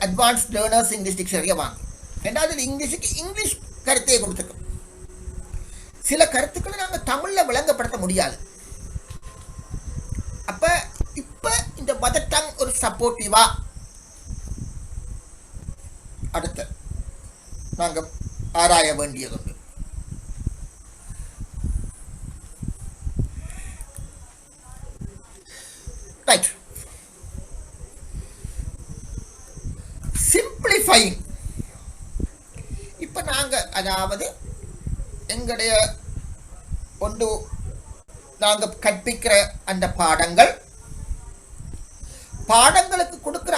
advance learners English டிக்ஷனரியை வாங்க. ரெண்டாவது இங்கிலீஷுக்கு இங்கிலீஷ் கருத்தையை கொடுத்துருக்கோம். சில கருத்துக்களை நாங்க தமிழ்ல விளங்கப்படுத்த முடியாது. அப்ப இப்ப இந்த மதர் டங் ஒரு சப்போர்ட்டிவா அடுத்து நாங்க ஆராய வேண்டியது. Right, simplifying. இப்ப நாங்க அதாவது எங்களுடைய ஒன்று நாங்க கற்பிக்கிற அந்த பாடங்களுக்கு கொடுக்கிற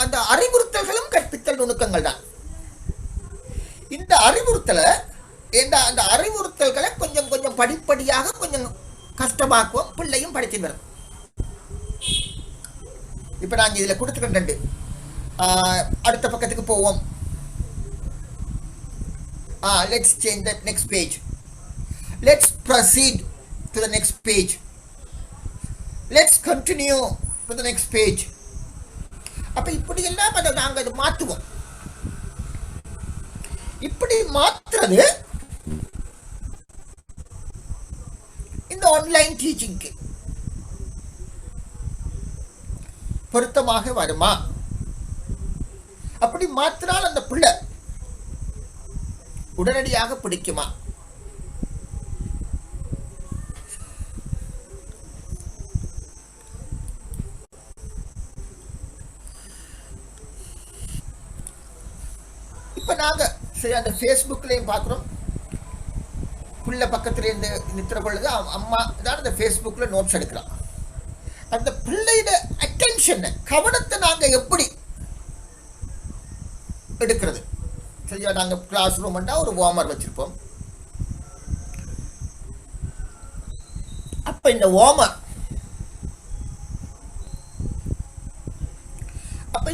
அந்த அறிவுறுத்தல்களும் கற்பித்தல் நுணுக்கங்கள் தான். இந்த அந்த அறிவுறுத்தல்களை கொஞ்சம் கொஞ்சம் படிப்படியாக கொஞ்சம் கஷ்டமாக்குவோம், பிள்ளையும் படிச்சு வரும். இப்ப நாங்க இதுல கொடுத்துக்கிட்டு அடுத்த பக்கத்துக்கு போவோம். Let's change the next page. Let's proceed to the next page. Let's continue to the next page. அப்ப இப்படி எல்லாம் அதை நாங்க அதை மாற்றுவோம். இப்படி மாற்றுறது இந்த ஆன்லைன் டீச்சிங்க்கு பொருத்தமாக வருமா? அப்படி மாற்றினால் அந்த பிள்ளை உடனடியாக பிடிக்குமா? இப்ப நாங்க சரி அந்த ஃபேஸ்புக்லயும் பார்க்கிறோம், பிள்ளை பக்கத்துல இருந்து நிற்கிற பொழுது அம்மா தான் இந்த ஃபேஸ்புக்கில் நோட்ஸ் எடுக்கிறான். அந்த பிள்ளையோட அட்டென்ஷன் கவனத்தை நாங்கள் எப்படி எடுக்கிறது? சரியா, நாங்கள் கிளாஸ் ரூம்னா ஒரு வார்மர் வச்சிருப்போம். அப்ப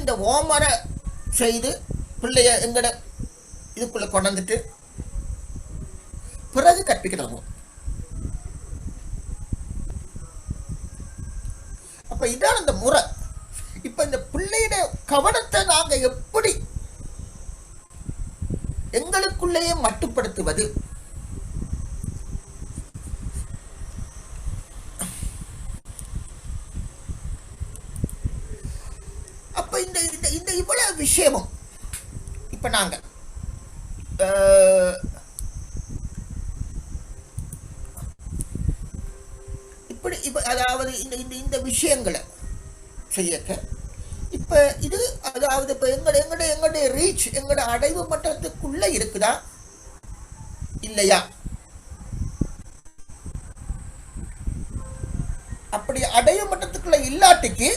இந்த வார்மரை செய்து பிள்ளைய எங்கட இதுக்குள்ள கொண்டு வந்துட்டு பிறகு கற்பிக்கிறாங்க. அப்ப இதான் அந்த முறை. இப்ப இந்த பிள்ளையோட கவனத்தை நாங்க எப்படி எங்களுக்குள்ளேயே மட்டுப்படுத்துவது? அப்ப இந்த இந்த இவ்வளவு விஷயமும் இப்ப நாங்க இப்படி இப்ப அதாவது இந்த விஷயங்களை செய்யக்க இப்ப இது அதாவது இப்ப எங்களுடைய ரீச் எங்களோட அடைவு மட்டத்துக்குள்ள இருக்குதா இல்லையா? அப்படி அடைவு மட்டத்துக்குள்ள இல்லாட்டிக்கு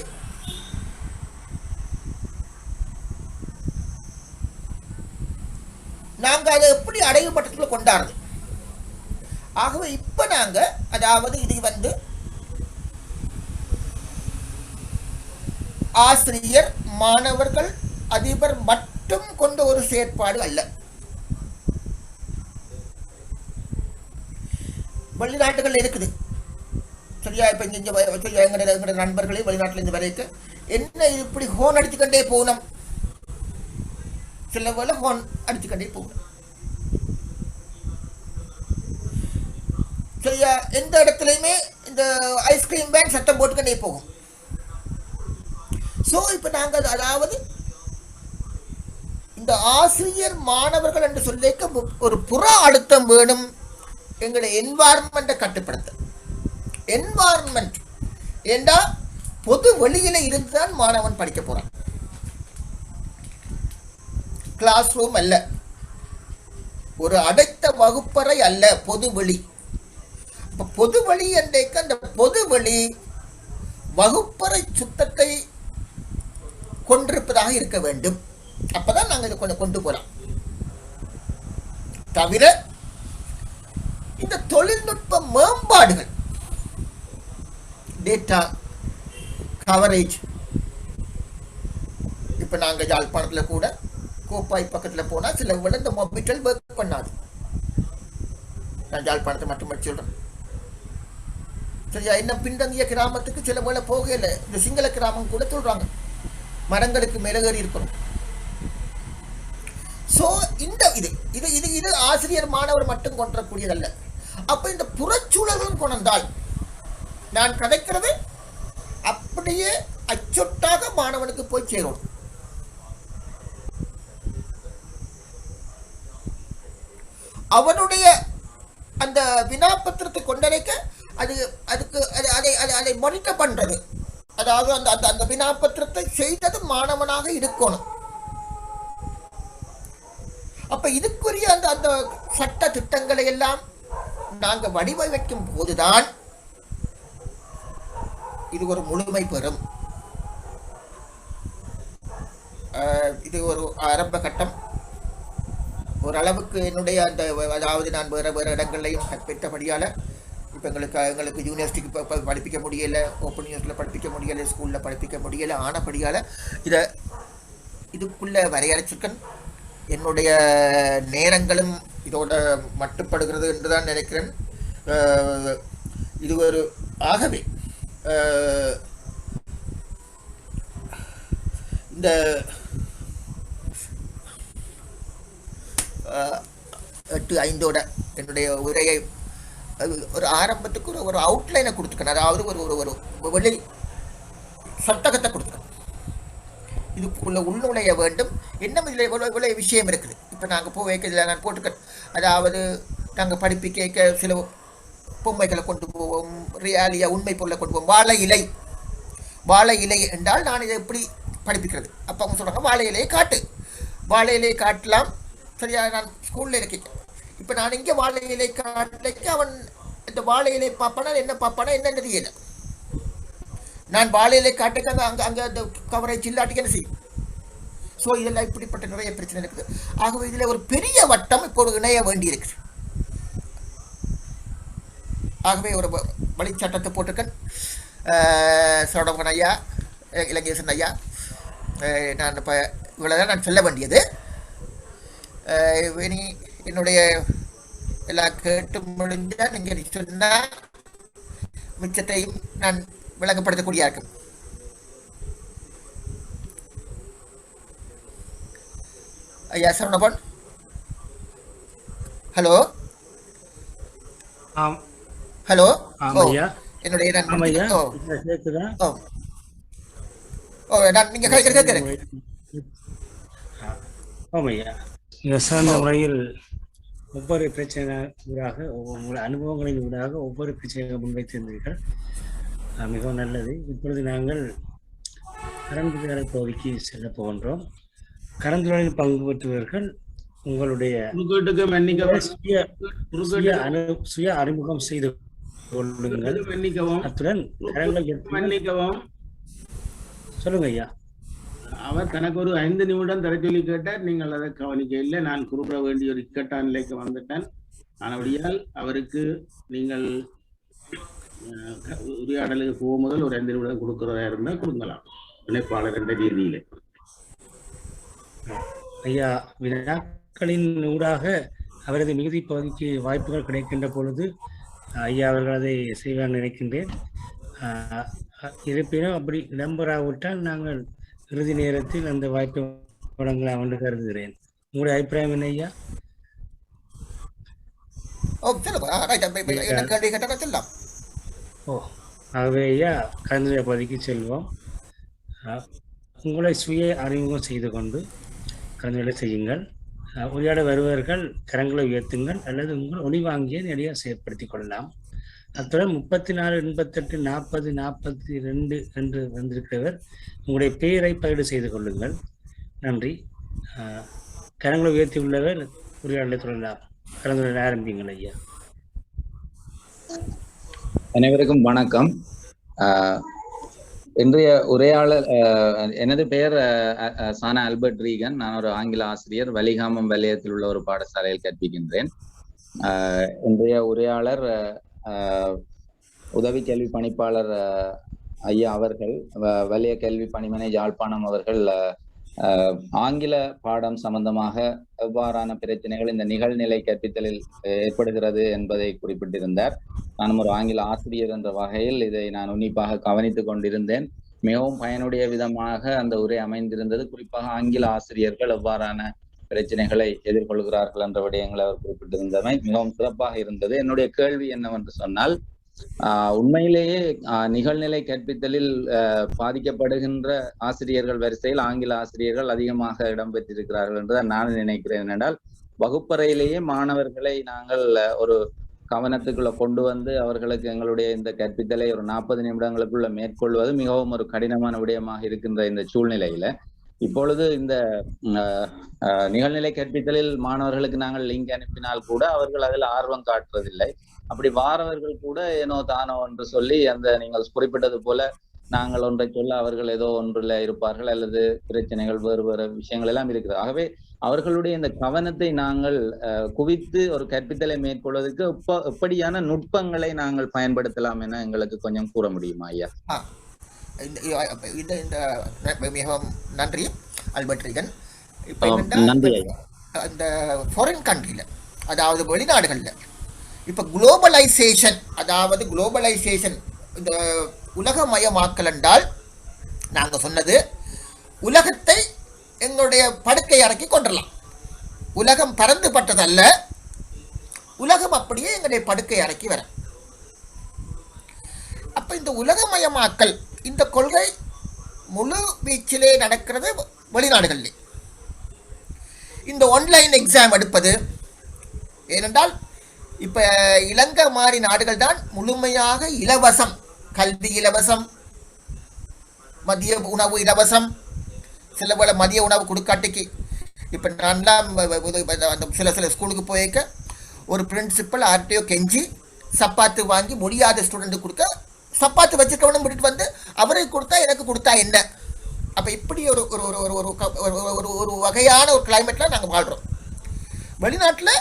நாங்க அதை எப்படி அடைவு மட்டத்துக்குள்ள கொண்டாடுறது? ஆகவே இப்ப நாங்க அதாவது இது ஆசிரியர், மாணவர்கள், அதிபர் மட்டும் கொண்ட ஒரு செயற்பாடு அல்ல. வெளிநாட்டுகள் இருக்குது. சரியா, இப்ப எங்க நண்பர்களே வெளிநாட்டில் இருந்து வரைக்கும் என்ன இப்படி ஹோன் அடிச்சுக்கொண்டே போகணும், சில வேளை ஹோன் அடிச்சுக்கொண்டே போகணும். சரியா, எந்த இடத்துலையுமே இந்த ஐஸ்கிரீம் பேன் சத்தம் போட்டுக்கொண்டே போகும். ஸோ இப்போ நாங்கள் அதாவது இந்த ஆசிரியர் மாணவர்கள் என்று சொல்லிக்க ஒரு புற அழுத்தம் வேணும். எங்களுடைய என்வாரன்மெண்ட்டை கட்டுப்படுத்த என்வாரன்மெண்ட் ஏண்டா பொது வெளியில இருந்துதான் மாணவன் படிக்க போறான். கிளாஸ் ரூம் அல்ல, ஒரு அடைத்த வகுப்பறை அல்ல, பொது வெளி. பொது வெளி என்றைக்கு அந்த பொது வெளி வகுப்பறை சுத்தத்தை கொண்டிருப்பதாக இருக்க வேண்டும். அப்பதான் நாங்கள் இதை கொஞ்சம் கொண்டு போலாம். தவிர இந்த தொழில்நுட்ப மேம்பாடுகள், டேட்டா கவரேஜ், இப்ப நாங்க யாழ்ப்பாணத்துல கூட கோப்பாய் பக்கத்துல போனா சில வேளை இந்த மொபைல் ஒர்க் பண்ணாது. நான் யாழ்ப்பாணத்தை மட்டும் சொல்றேன். சரியா, இன்னும் பின்தங்கிய கிராமத்துக்கு சில வேளை போகல. இந்த சிங்கள கிராமம் கூட சொல்றாங்க மரங்களுக்கு மேலகேறி இருக்கணும். சோ இந்த இது இது இது இது ஆசிரியர் மாணவர் மட்டும் கொண்டக்கூடியதல்ல. அப்ப இந்த புறச்சூழல்களும் கொண்டால் நான் கதைக்கிறது அப்படியே அச்சொட்டாக மாணவனுக்கு போய் சேரும். அவனுடைய அந்த வினாபத்திரத்தை கொண்டடைக்க அதை மானிட்டர் பண்றது, அதாவது அந்த வினாபத்திரத்தை செய்தது மாணவனாக இருக்கணும். அப்ப இதுக்குரிய அந்த சட்ட திட்டங்களை எல்லாம் நாங்க வடிவமைக்கும் போதுதான் இது ஒரு முழுமை பெறும். இது ஒரு ஆரம்ப கட்டம். ஓரளவுக்கு என்னுடைய அந்த அதாவது நான் வேறு இடங்கள்லையும் கற்பித்தபடியால் இப்போ எங்களுக்கு யூனிவர்சிட்டிக்கு படிப்பிக்க முடியலை, ஓப்பன் யூனிவர்சிட்டியில் படிப்பிக்க முடியலை, ஸ்கூலில் படிப்பிக்க முடியலை. ஆனபடியால் இதுக்குள்ளே வரையறைச்சிருக்கேன். என்னுடைய நேரங்களும் இதோட மட்டுப்படுகிறது என்று தான் நினைக்கிறேன். இது ஒரு ஆகவே இந்த 8:05 என்னுடைய உரையை ஒரு ஆரம்பத்துக்கு ஒரு அவுட்லைனை கொடுத்துக்கணும். அதாவது ஒரு வெளி சட்டகத்தை கொடுத்துக்கணும். இதுக்குள்ள உள்நுழைய வேண்டும். இன்னும் இதில் இவ்வளோ விஷயம் இருக்குது. இப்போ நாங்கள் வைக்கிறதுல நான் போட்டுக்க, அதாவது நாங்கள் படிப்பிக்க சில பொம்மைகளை கொண்டு போவோம், ரியாலியா உண்மை பொருளை கொண்டு போவோம். வாழை இலை என்றால் நான் இதை எப்படி படிப்பிக்கிறது? அப்போ அவங்க சொல்கிறாங்க வாழை இலையை காட்டு. வாழை இலையை காட்டலாம். சரியா, நான் ஸ்கூலில் இருக்கேன். இப்போ இப்போ நான் இங்கே வாழை இலை காட்டைக்கு அவன் இந்த வாழை இலை பார்ப்பானா என்ன பார்ப்பானா என்னன்னு தெரியல. நான் வாழை இலை காட்டுக்கு அங்கே அங்கே அந்த கவரேஜ் இல்லாட்டிக்கு என்ன செய்யும்? ஸோ இதெல்லாம் இப்படிப்பட்ட நிறைய பிரச்சனை இருக்குது. ஆகவே இதில் ஒரு பெரிய வட்டம் இப்போது இணைய வேண்டி இருக்குது. ஆகவே ஒரு வழிச்சட்டத்தை போட்டிருக்கேன். சரவணன் ஐயா, இலங்கேசன் ஐயா, நான் இப்போ இவ்வளோதான் நான் சொல்ல வேண்டியது. இனி என்னுடைய எல்லாம் கேட்டு முடிஞ்சால் நீங்கள் சொன்னால் மிச்சத்தையும் நான் விளங்கப்படுத்தக்கூடிய இருக்கும். ஐயா சரவணபன், ஹலோ ஹலோ. என்னுடைய நீங்க கேட்கிறேன். சிறந்த முறையில் ஒவ்வொரு பிரச்சனை ஊடாக உங்களுடைய அனுபவங்களின் ஊடாக ஒவ்வொரு பிரச்சனைகளை முன்வைத்திருந்தீர்கள். மிகவும் நல்லது. இப்பொழுது நாங்கள் கலந்துரையாடல் பகுதிக்கு செல்ல போகின்றோம். கலந்துரையாடலில் பங்கு பெற்றவர்கள் உங்களுடைய சுய அறிமுகம் செய்து கொள்ளுங்கள். அத்துடன் சொல்லுங்க ஐயா. அவர் தனக்கு ஒரு 5 நிமிடம் தர சொல்லி கேட்டார். நீங்கள் அதை கவனிக்க இல்லை. நான் குறிப்பிட வேண்டிய ஒரு இக்கட்டான நிலைக்கு வந்துட்டேன். ஆனபடியால் அவருக்கு நீங்கள் உரையாடலுக்கு போகும் முதல் ஒரு 5 நிமிடம் கொடுக்கிறதா இருந்தால் கொடுங்கலாம், இணைப்பாளர் என்ற ரீதியிலே. ஐயா, வினாக்களின் ஊடாக அவரது மிகுதி பகுதிக்கு வாய்ப்புகள் கிடைக்கின்ற பொழுது ஐயா அவர்கள் அதை செய்வார் நினைக்கின்றேன். இருப்பினும் அப்படி இடம்பெறாவிட்டால் நாங்கள் இறுதி நேரத்தில் அந்த வாய்ப்பை வழங்கலாம் என்று கருதுகிறேன். உங்களுடைய அபிப்பிராயம் என்ன ஐயா? ஆகவே ஐயா கலந்துரையாடல் பகுதிக்கு செல்வோம். உங்களை சுய அறிமுகம் செய்து கொண்டு கலந்துரையாடலை செய்யுங்கள். உரையாட வருவர்கள் கரங்களை உயர்த்துங்கள் அல்லது உங்கள் ஒளிவாங்கியை நிறைய செயற்படுத்திக் கொள்ளலாம். அத்துடன் 34 88 40 42 என்று வந்திருக்கிறவர் உங்களுடைய பெயரை பதிவு செய்து கொள்ளுங்கள். நன்றி. கரங்களை உயர்த்தி உள்ளவர் உரையாடலை தொடரலாம். கலந்துரையாடலை ஆரம்பிங்கள் ஐயா. அனைவருக்கும் வணக்கம். இன்றைய உரையாளர், எனது பெயர் சானா ஆல்பர்ட் ரீகன். நான் ஒரு ஆங்கில ஆசிரியர், வலிகாமம் வலயத்தில் உள்ள ஒரு பாடசாலையில் கற்பிக்கின்றேன். இன்றைய உரையாளர் உதவி கல்வி பணிப்பாளர் ஐயா அவர்கள், வலய கல்வி பணிமனை யாழ்ப்பாணம் அவர்கள் ஆங்கில பாடம் சம்பந்தமாக எவ்வாறான பிரச்சனைகள் இந்த நிகழ்நிலை கற்பித்தலில் ஏற்படுகிறது என்பதை குறிப்பிட்டிருந்தார். நானும் ஒரு ஆங்கில ஆசிரியர் என்ற வகையில் இதை நான் உன்னிப்பாக கவனித்துக் கொண்டிருந்தேன். மிகவும் பயனுடைய விதமாக அந்த உரை அமைந்திருந்தது. குறிப்பாக ஆங்கில ஆசிரியர்கள் எவ்வாறான பிரச்சனைகளை எதிர்கொள்கிறார்கள் என்ற விடயங்களை அவர் குறிப்பிட்டிருந்தமை மிகவும் சிறப்பாக இருந்தது. என்னுடைய கேள்வி என்னவென்று சொன்னால், உண்மையிலேயே நிகழ்நிலை கற்பித்தலில் பாதிக்கப்படுகின்ற ஆசிரியர்கள் வரிசையில் ஆங்கில ஆசிரியர்கள் அதிகமாக இடம்பெற்றிருக்கிறார்கள் என்று நான் நினைக்கிறேன். என்றால் வகுப்பறையிலேயே மாணவர்களை நாங்கள் ஒரு கவனத்துக்குள்ள கொண்டு வந்து அவர்களுக்கு எங்களுடைய இந்த கற்பித்தலை ஒரு 40 நிமிடங்களுக்குள்ள மேற்கொள்வது மிகவும் ஒரு கடினமான விடயமாக இருக்கின்ற இந்த சூழ்நிலையில இப்பொழுது இந்த நிகழ்நிலை கற்பித்தலில் மாணவர்களுக்கு நாங்கள் லிங்க் அனுப்பினால் கூட அவர்கள் அதில் ஆர்வம் காட்டுறதில்லை. அப்படி வாரவர்கள் கூட ஏனோ தானோ என்று சொல்லி அந்த நீங்கள் குறிப்பிட்டது போல நாங்கள் ஒன்றை சொல்ல அவர்கள் ஏதோ ஒன்றில் இருப்பார்கள் அல்லது பிரச்சனைகள் வேறு வேறு விஷயங்கள் எல்லாம் இருக்கிறது. ஆகவே அவர்களுடைய இந்த கவனத்தை நாங்கள் குவித்து ஒரு கற்பித்தலை மேற்கொள்வதற்கு எப்படியான நுட்பங்களை நாங்கள் பயன்படுத்தலாம் என எங்களுக்கு கொஞ்சம் கூற முடியுமா ஐயா? மிகவும் நன்றி ஆல்பர்ட் ரீகன். இப்போ இந்த ஃபாரின் கண்ட்ரியில், அதாவது வெளிநாடுகளில் இப்போ குளோபலைசேஷன், அதாவது குளோபலைசேஷன் இந்த உலகமயமாக்கல் என்றால் நாங்கள் சொன்னது உலகத்தை எங்களுடைய படுக்கை அறைக்கு கொண்டுடலாம். உலகம் பறந்துபட்டதல்ல, உலகம் அப்படியே எங்களுடைய படுக்கை அறைக்கு வர. அப்போ இந்த உலகமயமாக்கல் இந்த கொள்கை முழு வீச்சிலே நடக்கிறது வெளிநாடுகளிலே. இந்த ஆன்லைன் எக்ஸாம் எடுப்பது, ஏனென்றால் இப்போ இலங்கை மாதிரி நாடுகள் தான் முழுமையாக இலவசம், கல்வி இலவசம், மதிய உணவு இலவசம். சில வேளை மதிய உணவு கொடுக்காட்டிக்கு இப்போ நான்லாம் சில ஸ்கூலுக்கு போயிருக்க ஒரு பிரின்சிபல் ஆர்டிஓ கெஞ்சி சப்பாத்து வாங்கி முடியாத ஸ்டூடெண்ட்டு கொடுக்க சப்பாத்து வச்சுக்கவனும் விட்டுட்டு வந்து அவருக்கு கொடுத்தா எனக்கு கொடுத்தா என்ன? அப்போ இப்படி ஒரு ஒரு ஒரு ஒரு ஒரு வகையான ஒரு கிளைமேட்டில் நாங்கள் வாழ்கிறோம். வெளிநாட்டில்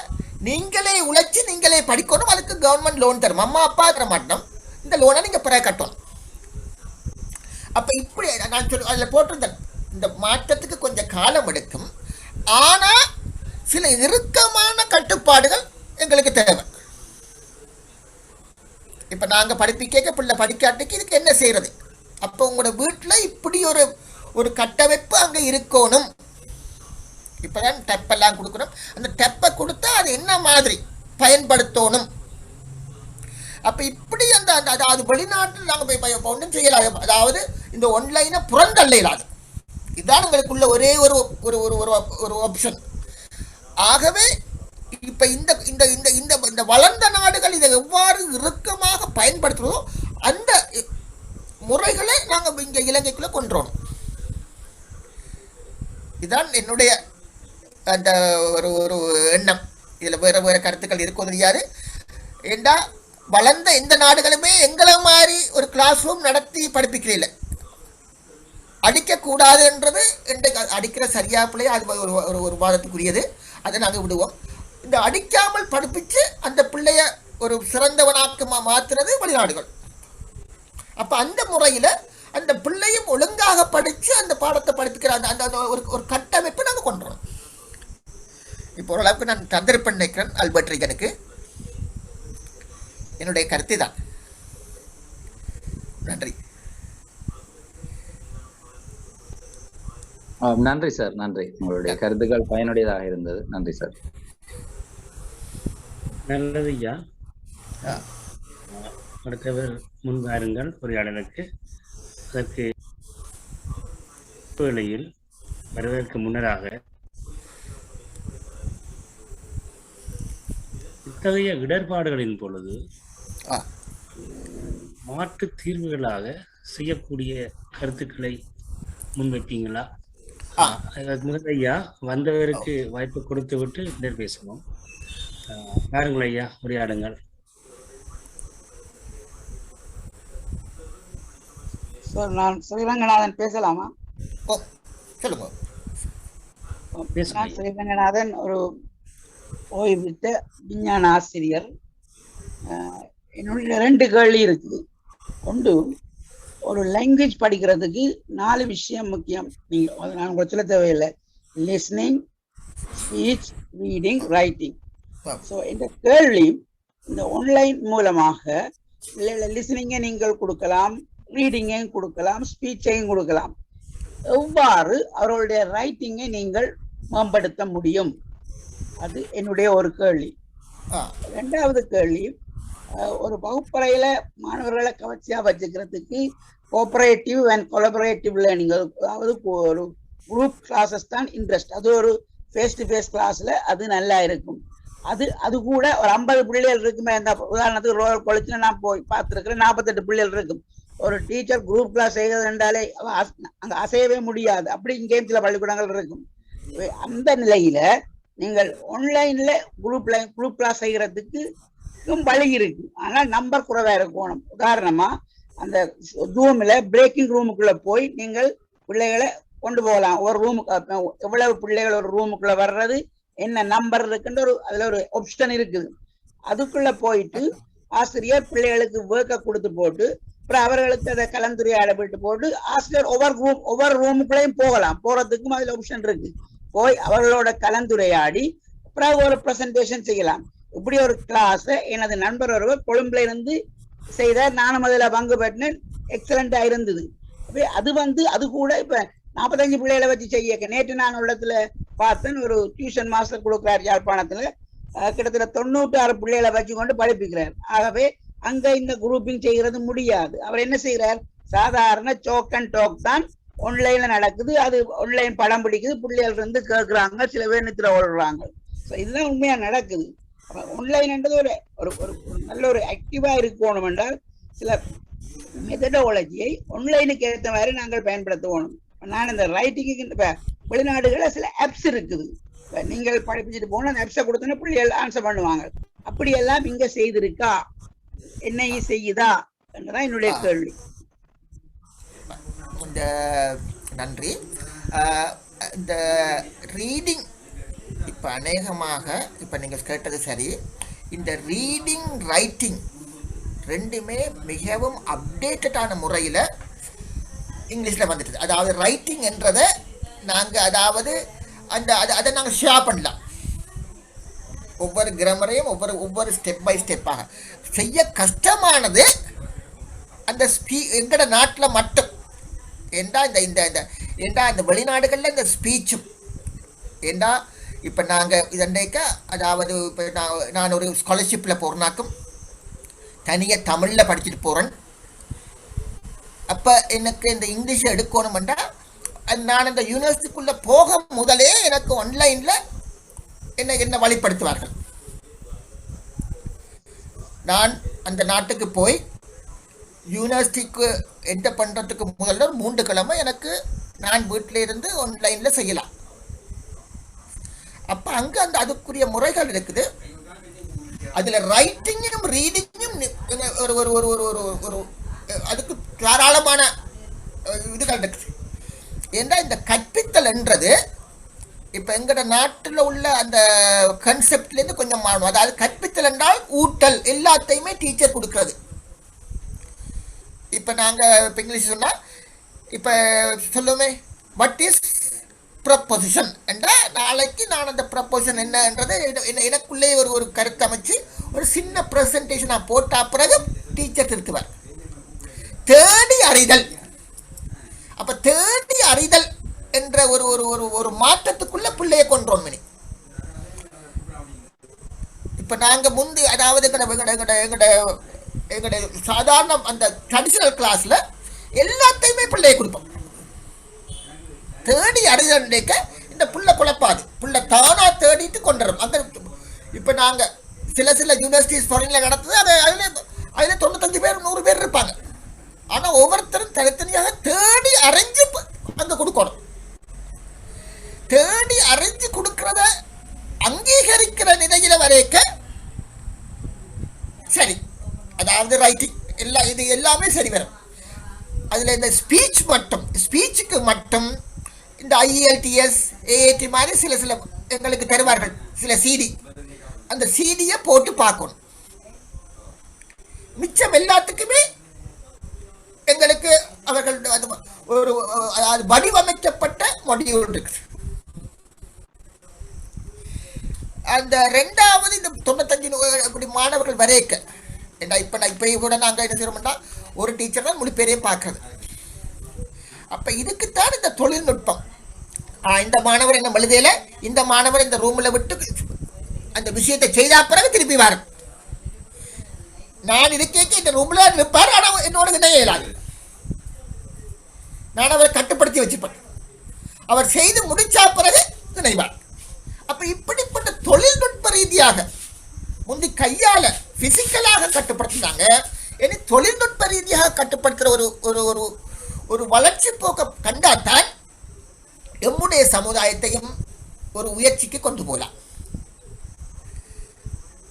நீங்களே உழைச்சி நீங்களே படிக்கணும், அதுக்கு கவர்மெண்ட் லோன் தரும். அம்மா அப்பா தர மாட்டோம், இந்த லோனை நீங்கள் பிறகு கட்டணும். அப்போ இப்படி நான் சொல்லி அதில் போட்டிருந்தேன், இந்த மாற்றத்துக்கு கொஞ்சம் காலம் எடுக்கும், ஆனால் சில இறுக்கமான கட்டுப்பாடுகள் எங்களுக்கு தேவை. இப்போ நாங்கள் படிப்பிக்க பிள்ளை படிக்காட்டுக்கு இதுக்கு என்ன செய்கிறது? அப்போ உங்களோட வீட்டில் இப்படி ஒரு ஒரு கட்டமைப்பு அங்கே இருக்கணும். இப்போ தான் டெப்பெல்லாம் கொடுக்கணும், அந்த டெப்பை கொடுத்தா அது என்ன மாதிரி பயன்படுத்தணும். அப்போ இப்படி அந்த அதாவது வெளிநாட்டில் நாங்கள் போய் ஒன்றும் செய்யலாம். அதாவது இந்த ஒன்லைனை புறந்தள்ள இல்லாது, இதுதான் எங்களுக்குள்ள ஒரே ஒரு ஒரு ஒரு ஒரு ஆப்ஷன். ஆகவே இப்போ இந்த இந்த இந்த இந்த இந்த வளர்ந்த நாடுகள் இதை எவ்வாறு இறுக்கமாக பயன்படுத்துகிறதோ அந்த முறைகளை நாங்கள் இங்கே இலங்கைக்குள்ளே கொண்டுறோம். இதுதான் என்னுடைய அந்த ஒரு ஒரு எண்ணம். இதில் வேறு வேறு கருத்துக்கள் இருக்கும் தெரியாது. ஏண்டா வளர்ந்த எந்த நாடுகளுமே எங்களை மாதிரி ஒரு கிளாஸ் ரூம் நடத்தி படிப்பிக்கிறீங்கள. அடிக்கக்கூடாதுன்றது அடிக்கிற சரியா பிள்ளையா அது ஒரு ஒரு வாதத்துக்குரியது, அதை நாங்கள் விடுவோம். இந்த அடிக்காமல் படிப்பிச்சு அந்த பிள்ளைய ஒரு சிறந்தவனாக்கு மாற்றுறது வெளிநாடுகள். அப்போ அந்த முறையில் அந்த பிள்ளையும் ஒழுங்காக படித்து அந்த பாடத்தை படிப்பிக்கிற அந்த அந்த ஒரு கட்டமைப்பை நாங்கள் கொண்டுறோம். இப்போ ஓரளவுக்கு நான் தந்திருப்பேன் நினைக்கிறேன் ஆல்பர்ட் ரீகனுக்கு. என்னுடைய கருத்து தான். நன்றி. நன்றி சார், நன்றி. உங்களுடைய கருத்துக்கள் பயனுடையதாக இருந்தது. நன்றி சார். நல்லது ஐயா. அடுத்தவர் முன்வாருங்கள் உரையாடலுக்கு. அதற்கு வேளையில் வருவதற்கு முன்னராக இத்தகைய இடர்பாடுகளின் பொழுது மாற்று தீர்வுகளாக செய்யக்கூடிய கருத்துக்களை முன்வைப்பீங்களா? முதல் ஐயா வந்தவருக்கு வாய்ப்பு கொடுத்து விட்டு நேர் பேசுவோம். பாருங்கள் ஐயா, உரையாடுங்கள். சார், நான் ஸ்ரீரங்கநாதன் பேசலாமா? சொல்லுங்க. நான் ஸ்ரீரங்கநாதன், ஒரு ஓய்வு பெற்ற விஞ்ஞான ஆசிரியர். என்னுடைய 2 கேள்வி இருக்குது. ஒன்று, ஒரு லாங்குவேஜ் படிக்கிறதுக்கு 4 விஷயம் முக்கியம். நீங்கள் நான் உங்களுக்கு சொல்ல தேவையில்லை. Listening, speech, reading, writing. So இந்த கேள்வி, இந்த ஆன்லைன் மூலமாக லிஸ்னிங்கை நீங்கள் கொடுக்கலாம், ரீடிங்கையும் கொடுக்கலாம், ஸ்பீச்சையும் கொடுக்கலாம். எவ்வாறு அவர்களுடைய ரைட்டிங்கை நீங்கள் மேம்படுத்த முடியும்? அது என்னுடைய ஒரு கேள்வி. 2வது கேள்வி, ஒரு வகுப்பறையில மாணவர்களை கவர்ச்சியா வச்சுக்கிறதுக்கு கோஆபரேட்டிவ் அண்ட் கொலபரேட்டிவ் லேர்னிங், அதாவது ஒரு குரூப் கிளாஸஸ் தான் இன்ட்ரெஸ்ட். அது ஒரு ஃபேஸ் டு ஃபேஸ் கிளாஸ்ல அது நல்லா இருக்கும். அது கூட ஒரு 50 பிள்ளைகள் இருக்குமே. அந்த உதாரணத்துக்கு ரோயல் காலேஜ்ல நான் போய் பார்த்துருக்கிறேன், 48 பிள்ளைகள் இருக்கும். ஒரு டீச்சர் குரூப் கிளாஸ் செய்கிறது என்றாலே அங்க அசையவே முடியாது. அப்படி இங்கேயும் சில பள்ளிக்கூடங்கள் இருக்கும். அந்த நிலையில நீங்கள் ஆன்லைன்ல குரூப் கிளாஸ் செய்யறதுக்கு வழி இருக்கு, ஆனால் நம்பர் குறைவா இருக்கணும். உதாரணமா அந்த ரூம்ல பிரேக்கிங் ரூமுக்குள்ள போய் நீங்கள் பிள்ளைகளை கொண்டு போகலாம். ஒரு ரூமுக்கு எவ்வளவு பிள்ளைகள் ஒரு ரூமுக்குள்ள வர்றது, என்ன நம்பர் இருக்குன்ற அதுல ஒரு ஆப்ஷன் இருக்குது. அதுக்குள்ள போயிட்டு ஆசிரியர் பிள்ளைகளுக்கு ஒர்க்கை கொடுத்து போட்டு அப்புறம் அவர்களுக்கு அதை கலந்துரையாட விட்டு போட்டு ஆசிரியர் ஒவ்வொரு ரூமுக்குள்ளேயும் போறதுக்கும் அதுல ஆப்ஷன் இருக்கு. போய் அவர்களோட கலந்துரையாடி அப்புறம் ஒரு பிரசன்டேஷன் செய்யலாம். இப்படி ஒரு கிளாஸ் எனது நண்பர் ஒருவர் கொழும்புல இருந்து செய்தார். நானும் அதுல பங்கு பெற்றேன். எக்ஸலண்டா இருந்தது. அது கூட இப்ப 45 பிள்ளைகளை வச்சு செய்ய. நேற்று நான் உள்ளத்துல பார்த்தேன், ஒரு டியூஷன் மாஸ்டர் கொடுக்கிறார் யாழ்ப்பாணத்துல. கிட்டத்தட்ட 96 பிள்ளைகளை வச்சு கொண்டு படிப்பிக்கிறார். ஆகவே அங்க இந்த குரூப்பிங் செய்யறது முடியாது. அவர் என்ன செய்யறார், சாதாரண சோக் அண்ட் டோக் தான் ஆன்லைன்ல நடக்குது. அது ஆன்லைன் படம் பிடிக்குது, பிள்ளைகள் இருந்து கேட்கறாங்க, சில பேர் நித்திர ஓடுறாங்க. இதுதான் உண்மையா நடக்குது. ஆன்லைன்ன்றது ஒரு நல்ல ஒரு ஆக்டிவா இருக்கணும் என்றால் சில மெத்தடாலஜியை ஆன்லைனுக்கு ஏற்ற மாதிரி நாங்கள் பயன்படுத்தணும். நான் இந்த ரைட்டிங்கு வெளிநாடுகளில் சில ஆப்ஸ் இருக்குது. நீங்கள் படிப்பிச்சுட்டு போனா அந்த ஆப்ஸை கொடுத்தோன்னா பிள்ளைகள் ஆன்சர் பண்ணுவாங்க. அப்படியெல்லாம் இங்க செய்திருக்கா, என்னையும் செய்யுதா என்றதான் என்னுடைய கேள்வி. இந்த நன்றி. இந்த ரீடிங் இப்போ அநேகமாக இப்போ நீங்கள் கேட்டது சரி, இந்த ரீடிங் ரைட்டிங் ரெண்டுமே மிகவும் அப்டேட்டடான முறையில் இங்கிலீஷில் வந்துட்டு. அதாவது ரைட்டிங் என்றதை நாங்கள் அதாவது அதை நாங்கள் ஷேர் பண்ணலாம். ஒவ்வொரு கிராமரையும் ஒவ்வொரு ஸ்டெப் பை ஸ்டெப்பாக செய்ய கஷ்டமானது அந்த எங்கட நாட்டில் மட்டும். ஏண்டா இந்த வெளிநாடுகளில் இந்த ஸ்பீச்சும் ஏண்டா இப்போ நாங்கள் இதண்டைக்க அதாவது இப்போ நான் ஒரு ஸ்காலர்ஷிப்பில் போகிறனாக்கும் தனியாக தமிழில் படிச்சுட்டு போகிறேன். அப்போ எனக்கு இந்த இங்கிலீஷை எடுக்கணுமெண்டா நான் இந்த யூனிவர்சிட்டிக்குள்ளே போக முதலே எனக்கு ஆன்லைனில் என்ன வழிப்படுத்துவார்கள். நான் அந்த நாட்டுக்கு போய் யூனிவர்சிட்டிக்கு என்டர் பண்ணுறதுக்கு முதல்ல 3 கிழமை எனக்கு நான் வீட்டில் இருந்து ஆன்லைனில் செய்யலாம். அப்போ அங்கே அதுக்குரிய முறைகள் இருக்குது. அதில் ரைட்டிங்கும் ரீடிங்கும் ஒரு ஒரு ஒரு ஒரு ஒரு அதுக்கு தாராளமான இதுகள் இருக்குது. ஏன்னா இந்த கற்பித்தல் என்றது இப்போ எங்களோட நாட்டில் உள்ள அந்த கன்செப்ட்லேருந்து கொஞ்சம் மாறும். அதாவது கற்பித்தல் என்றால் ஊட்டல் எல்லாத்தையுமே டீச்சர் கொடுக்குறது. இப்போ நாங்கள் இப்போ இங்கிலீஷ் சொன்னால் இப்போ சொல்லுவோமே வாட் இஸ் ப்ரப்போசிஷன் என்றால் நாளைக்கு நான் அந்த ப்ரப்போசிஷன் என்னன்றதை எனக்குள்ளே ஒரு கருத்து அமைச்சு ஒரு சின்ன ப்ரெசன்டேஷனாக போட்டால் பிறகு டீச்சர் திருத்துவார். தேடி அறிதல். அப்போ தேடி அறிதல் என்ற ஒரு ஒரு ஒரு ஒரு மாற்றத்துக்குள்ள பிள்ளையை கொண்டோம். மணி இப்போ நாங்கள் முந்தி அதாவது எங்களுடைய சாதாரண அந்த ட்ரெடிஷனல் கிளாஸில் எல்லாத்தையுமே பிள்ளையை கொடுப்போம். தேடி அறிதல்க்க இந்த புள்ள குழப்பாது, புள்ள தானாக தேடிட்டு கொண்டுறோம். அந்த இப்போ நாங்கள் சில யூனிவர்சிட்டிஸ் ஃபாரினில் நடத்துது. அதில் 95 பேர் 100 பேர் இருப்பாங்க. ஆனால் ஒவ்வொருத்தரும் தனித்தனியாக தேடி அரைஞ்சு அங்கே கொடுக்கணும். தேடி அரைஞ்சு கொடுக்கறத அங்கீகரிக்கிற நிலையில வரைக்க சரி, அதாவது ரைட்டிங் இது எல்லாமே சரி வரும். அதில் இந்த ஸ்பீச்சுக்கு மட்டும் இந்த IELTS AAT மாதிரி சில எங்களுக்கு தருவார்கள் சில CD. அந்த CDயை போட்டு பார்க்கணும். மிச்சம் எல்லாத்துக்குமே எங்களுக்கு அவர்கள் ஒரு வடிவமைக்கப்பட்ட மொடியூல் இருக்கு. அந்த 2வது இந்த 95 அப்படி மாணவர்கள் வரைக்க ஏன்னா இப்போ கூட நாங்கள் என்ன செய்யறோம்னா ஒரு டீச்சர் தான் முழு பேரையும் பார்க்கறது. அப்போ இதுக்குத்தான் இந்த தொழில்நுட்பம். இந்த மாணவர் என்ன எழுதையில இந்த மாணவர் இந்த ரூமில் விட்டு அந்த விஷயத்தை செய்தா பிறகு திருப்பி வரும். நான் இருக்கேன் இந்த ரூம்ல இருப்பார், ஆனால் என்னோட இணைய இயலாது. நான் அவரை கட்டுப்படுத்தி வச்சுப்பேன். அவர் செய்து முடிச்சா பிறகு நினைவார். அப்ப இப்படிப்பட்ட தொழில்நுட்ப ரீதியாக முந்தி கையால பிசிக்கலாக கட்டுப்படுத்தினாங்க. இனி தொழில்நுட்ப ரீதியாக கட்டுப்படுத்துற ஒரு ஒரு ஒரு வளர்ச்சி போக்க கண்டாத்தான் எம்முடைய சமுதாயத்தையும் ஒரு உயர்ச்சிக்கு கொண்டு போகலாம்.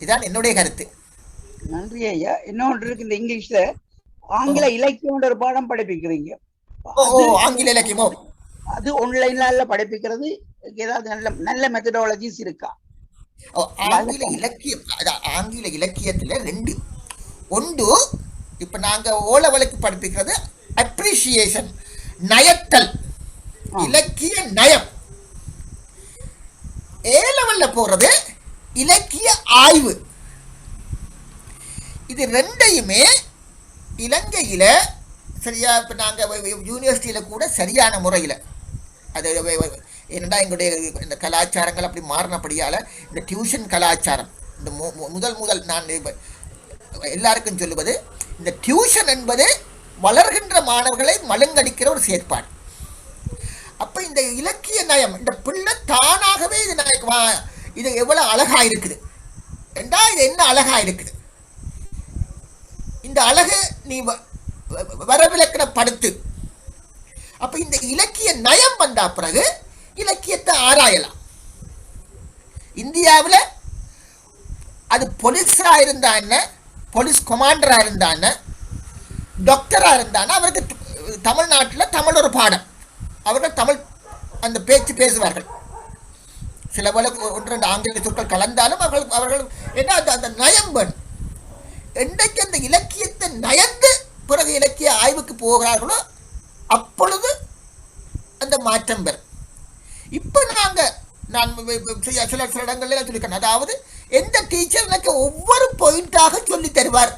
இதான் என்னுடைய கருத்து. நன்றி ஐயா. இன்னொன்று இருக்கு, இந்த இங்கிலீஷ்ல ஆங்கில இலக்கியம் ஒரு பாடம் படிப்பிக்கிறீங்க. ஆங்கில இலக்கியமோ அது ஆன்லைன்ல படிப்பிக்கிறது ஏதாவது நல்ல மெத்தடாலஜிஸ் இருக்கா? ஆங்கில இலக்கியத்துல 2 ஒன்று இப்ப நாங்க ஓலவலுக்கு படிப்பிக்கிறது அப்ரிசியேஷன், நயத்தல், இலக்கிய நயம். ஏலவல்ல போறது இலக்கிய ஆய்வு. இது 2யுமே இலங்கையில சரியா இப்போ நாங்கள் யூனிவர்சிட்டியில் கூட சரியான முறையில் அது என்னடா எங்களுடைய இந்த கலாச்சாரங்கள் அப்படி மாறினபடியால் இந்த டியூஷன் கலாச்சாரம் இந்த முதல் நான் எல்லாருக்கும் சொல்லுவது, இந்த டியூஷன் என்பது வளர்கின்ற மாணவர்களை மழுங்கடிக்கிற ஒரு செயற்பாடு. அப்போ இந்த இலக்கிய நயம், இந்த பிள்ளை தானாகவே இது எவ்வளோ அழகா இருக்குது என்றா, இது என்ன அழகா இருக்குது, இந்த அழகு நீ வரவிலக்கணப்படுத்து. அப்ப இந்த இலக்கிய நயம் வந்தா பிறகு இலக்கியத்தை ஆராயலாம். இந்தியாவில் அது போலீஸா இருந்தா என்ன, போலீஸ் கமாண்டரா இருந்தா என்ன, டாக்டரா இருந்தானா அவருக்கு தமிழ்நாட்டில் தமிழ் ஒரு பாடம். அவர்கள் தமிழ் அந்த பேச்சு பேசுவார்கள். சில வேளை ஒன்று ரெண்டு ஆங்கில சொற்கள் கலந்தாலும் அவர்கள் என்ன அந்த நயம் வேணும். என்றைக்கு அந்த இலக்கியத்தை நயந்து பிறகு இலக்கிய ஆய்வுக்கு போகிறார்களோ அப்பொழுது அந்த மாற்றம் பெறும். இப்போ நான் சில இடங்கள்ல சொல்லிக்கிறேன், அதாவது எந்த டீச்சர் எனக்கு ஒவ்வொரு பாயிண்டாக சொல்லி தருவார்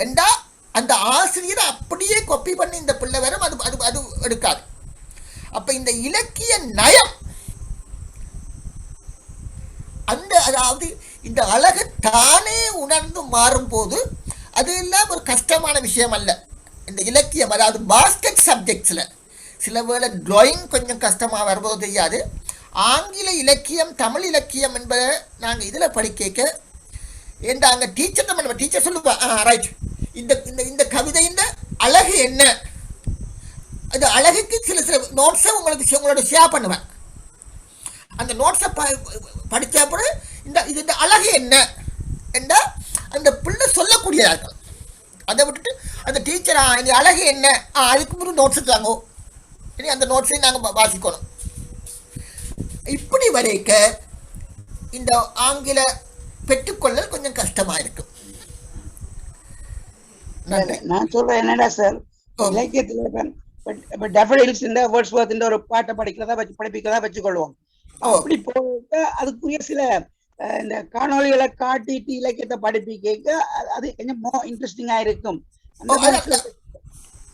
என்றா அந்த ஆசிரியரை அப்படியே காப்பி பண்ணி இந்த பிள்ளை வரும், அது அது அது எடுக்காது. அப்ப இந்த இலக்கிய நயம் அந்த அதாவது இந்த அழகு தானே உணர்ந்து மாறும் போது அது எல்லாம் ஒரு கஷ்டமான விஷயம் அல்ல. இந்த இலக்கியம் அதாவது பாஸ்கெட் சப்ஜெக்ட்ஸில் சில வேளை ட்ராயிங் கொஞ்சம் கஷ்டமாக வரும்போது தெரியாது. ஆங்கில இலக்கியம் தமிழ் இலக்கியம் என்பதை நாங்கள் இதில் படிக்க ஏண்டா அங்கே டீச்சர் சொல்லுவா, ரைட், இந்த இந்த கவிதையின் அழகு என்ன, அது அழகுக்கு சில நோட்ஸை உங்களோட ஷேர் பண்ணுவேன். அந்த நோட்ஸை படித்த அப்புறம் இந்த அழகு என்ன என்றா அந்த பிள்ளை சொல்லக்கூடியதார்கள். அதை விட்டுட்டு அந்த டீச்சர் இந்த அழகு என்ன, அதுக்கு முன்னாடி நோட்ஸ் தாங்கோ, இனி அந்த நோட்ஸையும் நாங்கள் வாசிக்கணும். இப்படி வரைக்க இந்த ஆங்கில பெற்றுக்கொள்ளல் கொஞ்சம் கஷ்டமா இருக்கும். நான் சொல்றேன் என்னடா சார், இலக்கியத்துல இப்ப டெஃபடில்ஸ் இந்த வேர்ட்ஸ்வொர்த் இந்த ஒரு பாட்டை படிக்கிறதா வச்சுக்கொள்வோம். அப்படி போக அதுக்குரிய சில இந்த காணொலிகளை காட்டிட்டு இலக்கியத்தை படிப்பிக்க அது கொஞ்சம் மோர் இன்ட்ரெஸ்டிங்கா இருக்கும்.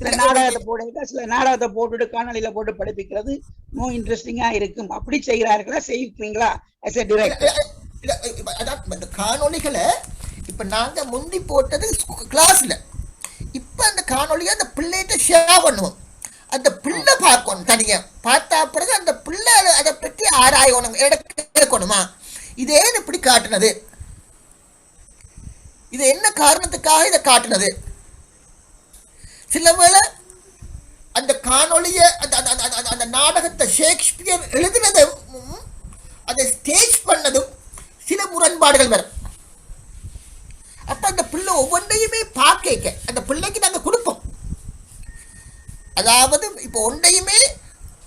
சில நாடகத்தை போட்டுட்டு காணொலியில போட்டு படிப்பிக்கிறது மோர் இன்ட்ரெஸ்டிங்கா இருக்கும். அப்படி செய்கிறார்களா, செய்வீங்களா as a director? இந்த காணொலிகளை இப்ப நாங்க முந்தி போட்டது கிளாஸ்ல, இப்ப அந்த காணொலியை அந்த பிள்ளைகிட்ட ஷேர் பண்ணுவோம். அந்த பிள்ளை பார்க்கணும், தனியா பார்த்தா பிறகு அந்த பிள்ளை அதை பற்றி ஆராயணும், கேட்கணுமா இது ஏன் இப்படி காட்டுனது, இது என்ன காரணத்துக்காக இதை காட்டுனது. சில வேளை அந்த காணொலிய அந்த நாடகத்தை ஷேக்ஸ்பியர் எழுதினதும் அதை ஸ்டேஜ் பண்ணதும் சில முரண்பாடுகள் வரும். அப்ப அந்த பிள்ளை ஒவ்வொன்றையுமே பார்க்க அந்த பிள்ளைக்கு நாங்கள் கொடுப்போம். அதாவது இப்போ ஒன்றையுமே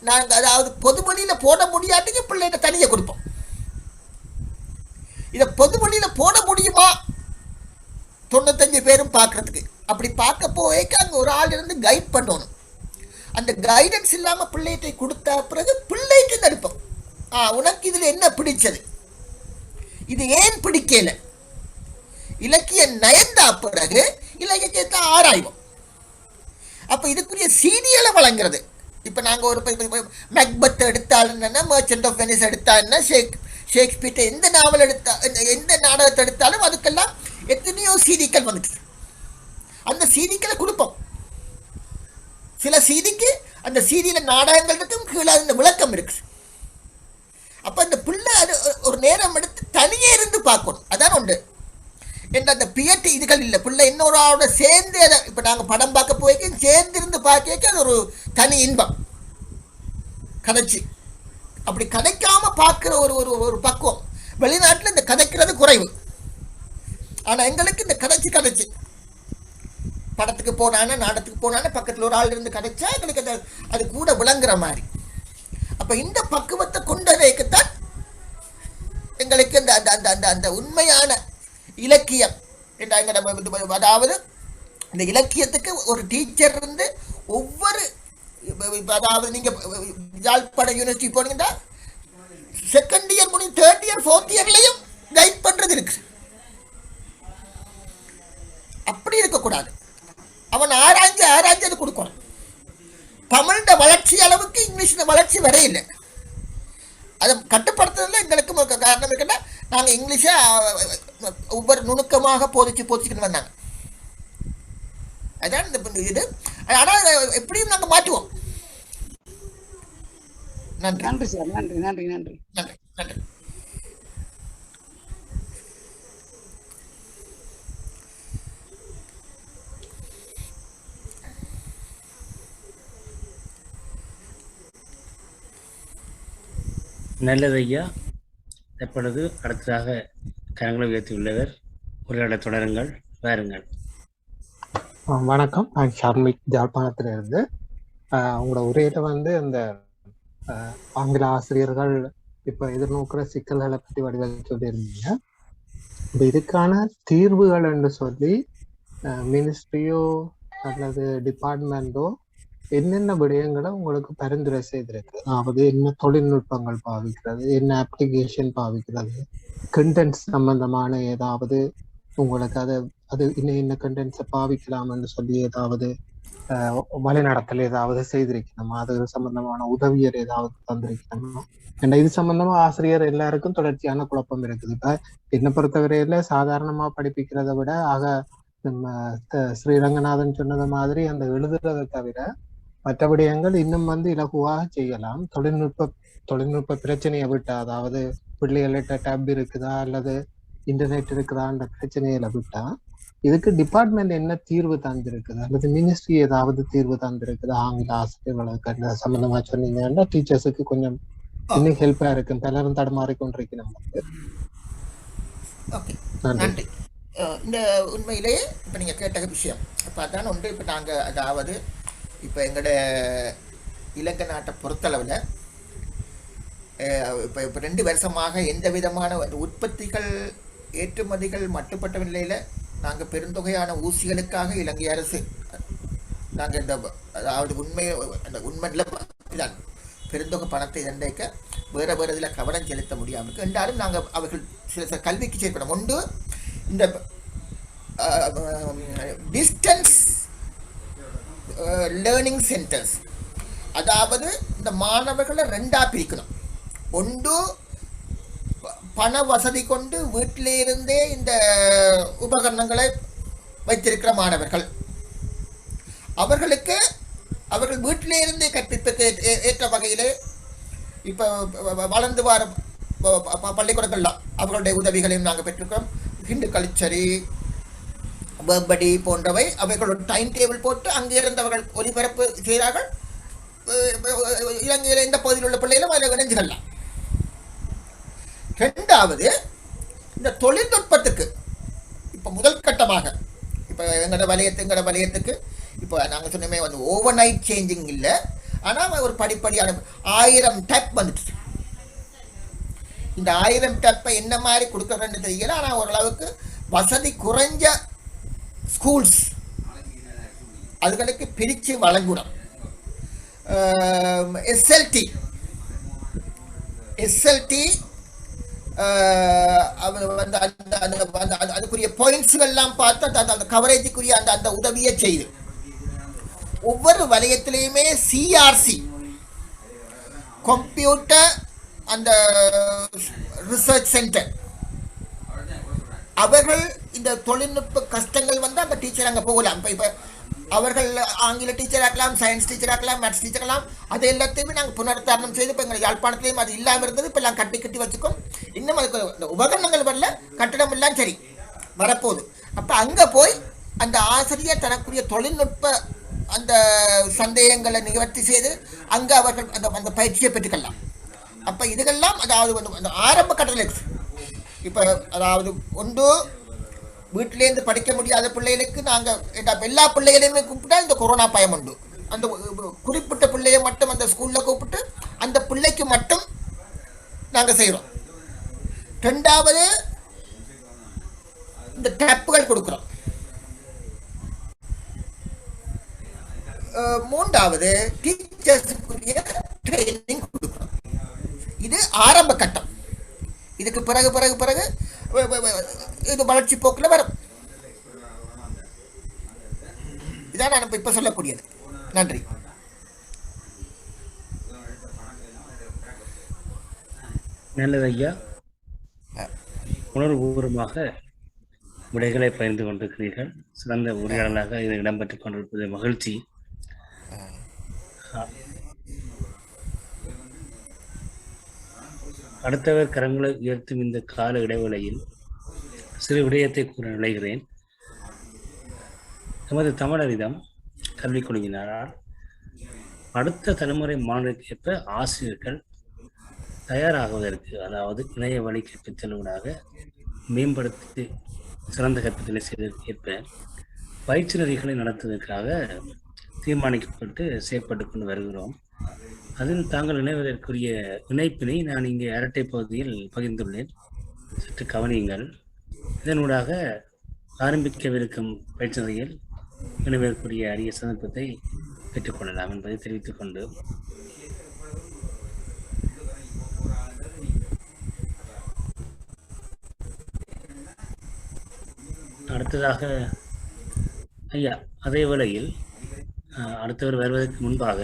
நாங்கள் அதாவது பொதுமொழியில போட முடியாட்டிங்க பிள்ளைகிட்ட தனியாக கொடுப்போம். இதை பொதுமொழியில போட முடியுமா 95 பேரும் பார்க்கறதுக்கு, அப்படி பார்க்க போய்க்க அங்கே ஒரு ஆள் இருந்து கைட் பண்ணணும். அந்த கைடன்ஸ் இல்லாமல் பிள்ளைகிட்ட கொடுத்தா பிறகு பிள்ளைக்கு நடிப்போம், உனக்கு இதில் என்ன பிடிச்சது, இது ஏன் பிடிக்கல, இலக்கிய நயந்தா பிறகு இலக்கியத்தை ஆராய்வோம். அப்போ இதுக்குரிய சீரியலை வழங்குறது. இப்போ நாங்கள் ஒரு மேக்பத் எடுத்தாலும் என்ன, மர்ச்சன்ட் ஆஃப் வெனிஸ் எடுத்தா என்ன, ஷேக்ஸ்பியர் எந்த நாவல் எடுத்தா எந்த நாடகத்தை எடுத்தாலும் அதுக்கெல்லாம் எத்தனையோ சீடிக்கள் வந்துட்டு அந்த சீடிக்களை கொடுப்போம். சில சீடிக்கு அந்த சீடியில நாடகங்கள் இருக்கும், கீழே அந்த விளக்கம் இருக்கு. அப்போ அந்த பிள்ளை அது ஒரு நேரம் எடுத்து தனியே இருந்து பார்க்கணும். அதான் உண்டு என்ற அந்த பியட்டு இதுகள் இல்லை. பிள்ளை இன்னொரு ஆளோட சேர்ந்து அதை இப்போ நாங்கள் படம் பார்க்க போய்க்க சேர்ந்து இருந்து பார்க்க அது ஒரு தனி இன்பம். கதைச்சி அப்படி கதைக்காம பார்க்குற ஒரு ஒரு பக்குவம் வெளிநாட்டில் இந்த கதைக்கிறது குறைவு. ஆனால் எங்களுக்கு இந்த கதைச்சு படத்துக்கு போனானே நாடகத்துக்கு போனானே பக்கத்தில் ஒரு ஆள் இருந்து கதைச்சா எங்களுக்கு அது கூட விளங்குற மாதிரி. அப்போ இந்த பக்குவத்தை கொண்டதைக்குத்தான் எங்களுக்கு அந்த அந்த அந்த அந்த உண்மையான இலக்கியம் என்ற அதாவது இந்த இலக்கியத்துக்கு ஒரு டீச்சர் இருந்து ஒவ்வொரு அதாவது நீங்கள் யாழ்ப்பாணம் யூனிவர்சிட்டி போனீங்கன்னா செகண்ட் இயர் முடியும் 3rd இயர் 4th இயர்லையும் கைட் பண்ணுறது இருக்கு. அப்படி இருக்கக்கூடாது. அவன் ஆராய்ஞ்சு அது கொடுக்கணும். தமிழோட வளர்ச்சி அளவுக்கு இங்கிலீஷோட வளர்ச்சி வரையில்லை. அதை கட்டுப்படுத்துறதுல எங்களுக்கு காரணம் இருக்குன்னா நாங்கள் இங்கிலீஷை ஒவ்வொரு நுணுக்கமாக போதிச்சுக்கிட்டு வந்தாங்க. அதான் இந்த இது. ஆனால் எப்படியும் நாங்கள் மாற்றுவோம். நன்றி நன்றி சார், நன்றி நன்றி நன்றி நன்றி நன்றி. நல்லது ஐயா. இப்பொழுது அடுத்ததாக கரங்களை உயர்த்தியுள்ளவர் உரையாட தொடருங்கள், வாருங்கள். வணக்கம், நான் ஷர்மிக் ஜாழ்ப்பாணத்துல இருந்து. உங்களோட உரையில அந்த ஆங்கில ஆசிரியர்கள் இப்ப எதிர்நோக்கிற சிக்கல்களை பற்றி வடிவம் சொல்லியிருந்தீங்க. இப்ப இதுக்கான தீர்வுகள் என்று சொல்லி மினிஸ்ட்ரியோ அல்லது டிபார்ட்மெண்டோ என்னென்ன விடயங்களை உங்களுக்கு பரிந்துரை செய்திருக்கு? அதாவது என்ன தொழில்நுட்பங்கள் பாவிக்கிறது, என்ன அப்ளிகேஷன் பாவிக்கிறது, கண்டென்ட்ஸ் சம்பந்தமான ஏதாவது உங்களுக்கு அது இன்ன கண்டென்ட்ஸை பாவிக்கலாம்னு சொல்லி ஏதாவது வழிநடத்தல் ஏதாவது செய்திருக்கணுமா? அது சம்பந்தமான உதவியர் ஏதாவது தந்திருக்கணுமா? ஏன்னா இது சம்பந்தமா ஆசிரியர் எல்லாருக்கும் தொடர்ச்சியான குழப்பம் இருக்குது. இப்ப என்னை பொறுத்தவரையில சாதாரணமா படிப்பிக்கிறத விட நம்ம ஸ்ரீரங்கநாதன் சொன்னது மாதிரி அந்த எழுதுறதை தவிர மற்ற விடயங்கள் இன்னும் இலகுவாக செய்யலாம். தொழில்நுட்ப பிரச்சனையை விட்டா, அதாவது பிள்ளைகள்கிட்ட டேப் இருக்குதா அல்லது இன்டர்நெட் இருக்குதான்ற பிரச்சனைகளை விட்டா இதுக்கு டிபார்ட்மெண்ட் என்ன தீர்வு தந்திருக்குது அல்லது மினிஸ்ட்ரி ஏதாவது தீர்வு தந்திருக்குது ஆங்கில ஆசிரியர்களுக்கு சம்பந்தமா சொன்னீங்கன்னா டீச்சர்ஸுக்கு கொஞ்சம் இன்னும் ஹெல்ப்பா இருக்கும். பலரும் தடுமாறி கொண்டிருக்கணும். நன்றி. இந்த உண்மையிலே இப்போ நீங்கள் கேட்ட விஷயம் இப்போ அதான் ஒன்று. இப்போ நாங்கள் அதாவது இப்போ எங்களோட இலங்கை நாட்டை பொறுத்தளவில் இப்போ 2 வருஷமாக எந்த விதமான உற்பத்திகள் ஏற்றுமதிகள் மட்டுப்பட்ட நிலையில் நாங்கள் பெருந்தொகையான ஊசிகளுக்காக இலங்கை அரசு நாங்கள் அதாவது உண்மையில் தான் பெருந்தொகை பணத்தை தண்டைக்க வேறு இதில் கவனம் செலுத்த முடியாமல் என்றாலும் நாங்கள் அவர்கள் சில கல்விக்கு செயல்படும். ஒன்று இந்த டிஸ்டன்ஸ் லேர்னிங் சென்டர்ஸ், அதாவது இந்த மாணவர்களை 2ஆக பிரிக்கணும். ஒன்று பண வசதி கொண்டு வீட்டிலே இருந்தே இந்த உபகரணங்களை வைத்திருக்கிற மாணவர்கள், அவர்கள் வீட்டிலே இருந்தே கற்பிப்புக்கு ஏற்ற வகையில் இப்போ வளர்ந்து வர பள்ளிக்கூடங்கள்லாம் அவர்களுடைய உதவிகளையும் நாங்கள் பெற்றிருக்கிறோம். ஹிந்து கல்ச்சரி, வேர்படி போன்றவை அவைகளோட டைம் டேபிள் போட்டு அங்கே இருந்தவர்கள் ஒலிபரப்பு செய்கிறார்கள். இலங்கையில் இந்த பகுதியில் உள்ள பிள்ளைகளும் அதில் இணைஞ்சுக்கலாம். 2வது இந்த தொழில்நுட்பத்துக்கு இப்போ முதல் கட்டமாக இப்போ எங்களோட வலயத்துக்கு இப்போ நாங்கள் சொன்னோமே ஓவர் நைட் சேஞ்சிங் இல்லை, ஆனால் ஒரு படிப்படியான 1000 டேப் வந்துட்டு. இந்த 1000 டேப்பை என்ன மாதிரி கொடுக்குறேன்னு தெரியல, ஆனால் ஓரளவுக்கு வசதி குறைஞ்ச ஸ்கூல்ஸ் அதுகளுக்கு பிரித்து வழங்கணும். எஸ்எல்டி அதுக்குரிய பாயிண்ட்ஸ்கள்லாம் பார்த்து அந்த கவரேஜுக்குரிய அந்த உதவியை செய்து ஒவ்வொரு வலயத்திலையுமே சிஆர்சி கம்ப்யூட்டர் அந்த ரிசர்ச் சென்டர் அவர்கள் இந்த தொழில்நுட்ப கஷ்டங்கள் அந்த டீச்சர் அங்கே போகலாம். இப்போ அவர்கள் ஆங்கில டீச்சர் ஆக்கலாம், சயின்ஸ் டீச்சர் ஆக்கலாம், மேத்ஸ் டீச்சர் ஆக்கலாம். அது எல்லாத்தையுமே நாங்கள் புனருத்தாரணம் செய்து இப்போ எங்கள் யாழ்ப்பாணத்திலையும் அது இல்லாமல் இருந்தது. இப்போ எல்லாம் கட்டி வச்சுக்கோம். இன்னும் அதுக்கு இந்த உபகரணங்கள் வரல, கட்டிடம் எல்லாம் சரி வரப்போகுது. அப்போ அங்கே போய் அந்த ஆசிரியர் தனக்குரிய தொழில்நுட்ப அந்த சந்தேகங்களை நிவர்த்தி செய்து அங்கே அவர்கள் அந்த பயிற்சியை பெற்றுக்கலாம். அப்போ இதுகெல்லாம் அதாவது அந்த ஆரம்ப கட்டத்தில் இப்போ அதாவது ஒன்று வீட்டிலேருந்து படிக்க முடியாத பிள்ளைகளுக்கு நாங்கள் எல்லா பிள்ளைகளையுமே கூப்பிட்டா இந்த கொரோனா பயம் உண்டு. அந்த குறிப்பிட்ட பிள்ளையை மட்டும் அந்த ஸ்கூலில் கூப்பிட்டு அந்த பிள்ளைக்கு மட்டும் நாங்கள் செய்கிறோம். 2வது இந்த டேப்புகள் கொடுக்குறோம். 3வது டீச்சர்ஸுக்குரிய ட்ரைனிங் கொடுக்குறோம். இது ஆரம்ப கட்டம். இதுக்கு பிறகு இது வளர்ச்சி போக்கில் வரும். இதான் நான் இப்ப சொல்லக்கூடியது. நன்றி. நல்லது ஐயா, உணர்வுபூர்வமாக விடைகளை பகிர்ந்து கொண்டிருக்கிறீர்கள். சிறந்த உரையாடலாக இது இடம்பெற்றுக் கொண்டிருப்பது மகிழ்ச்சி. அடுத்தவர் கரங்களை உயர்த்தும் இந்த கால இடைவேளையில் சிறு விடயத்தை கூற நினைக்கிறேன். நமது தமிழரிடம் கல்விக் குழுவினரால் அடுத்த தலைமுறை மாணவர்களுக்கேற்ப ஆசிரியர்கள் தயாராகுவதற்கு, அதாவது இணைய வழி கற்பித்தலூடாக மேம்படுத்தி சிறந்த கற்பித்தலை செய்வதற்கு ஏற்ப பயிற்சி நெறிகளை நடத்துவதற்காக தீர்மானிக்கப்பட்டு செயற்பட்டு கொண்டு வருகிறோம். அதில் தாங்கள் இணைவதற்குரிய இணைப்பினை நான் இங்கே அரட்டை பகுதியில் பகிர்ந்துள்ளேன். சற்று கவனியுங்கள். இதனூடாக ஆரம்பிக்கவிருக்கும் பயிற்சி நெறியில் இணைவதற்குரிய அரிய சந்தர்ப்பத்தை பெற்றுக்கொள்ளலாம் என்பதை தெரிவித்துக் கொண்டு அடுத்ததாக ஐயா அதே வேளையில் அடுத்தவர் வருவதற்கு முன்பாக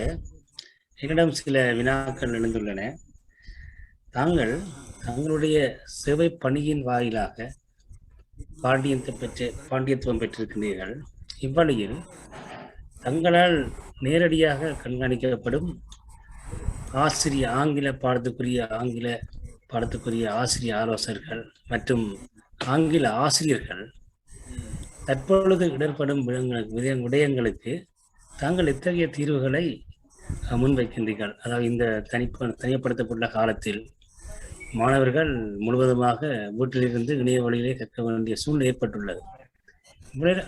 என்னிடம் சில வினாக்கள் எழுந்துள்ளன. தங்களுடைய சேவை பணியின் வாயிலாக பாண்டியத்துவம் பெற்றிருக்கின்றீர்கள். இவ்வழியில் தங்களால் நேரடியாக கண்காணிக்கப்படும் ஆங்கில பாடத்துக்குரிய ஆசிரிய ஆலோசகர்கள் மற்றும் ஆங்கில ஆசிரியர்கள் தற்பொழுது இடர்படும் விடயங்களுக்கு தாங்கள் எத்தகைய தீர்வுகளை முன்வைக்கின்றீர்கள்? அதாவது இந்த தனிப்படுத்தப்பட்ட காலத்தில் மாணவர்கள் முழுவதுமாக வீட்டிலிருந்து இணைய வழியிலே கற்க வேண்டிய சூழ்நிலை ஏற்பட்டுள்ளது.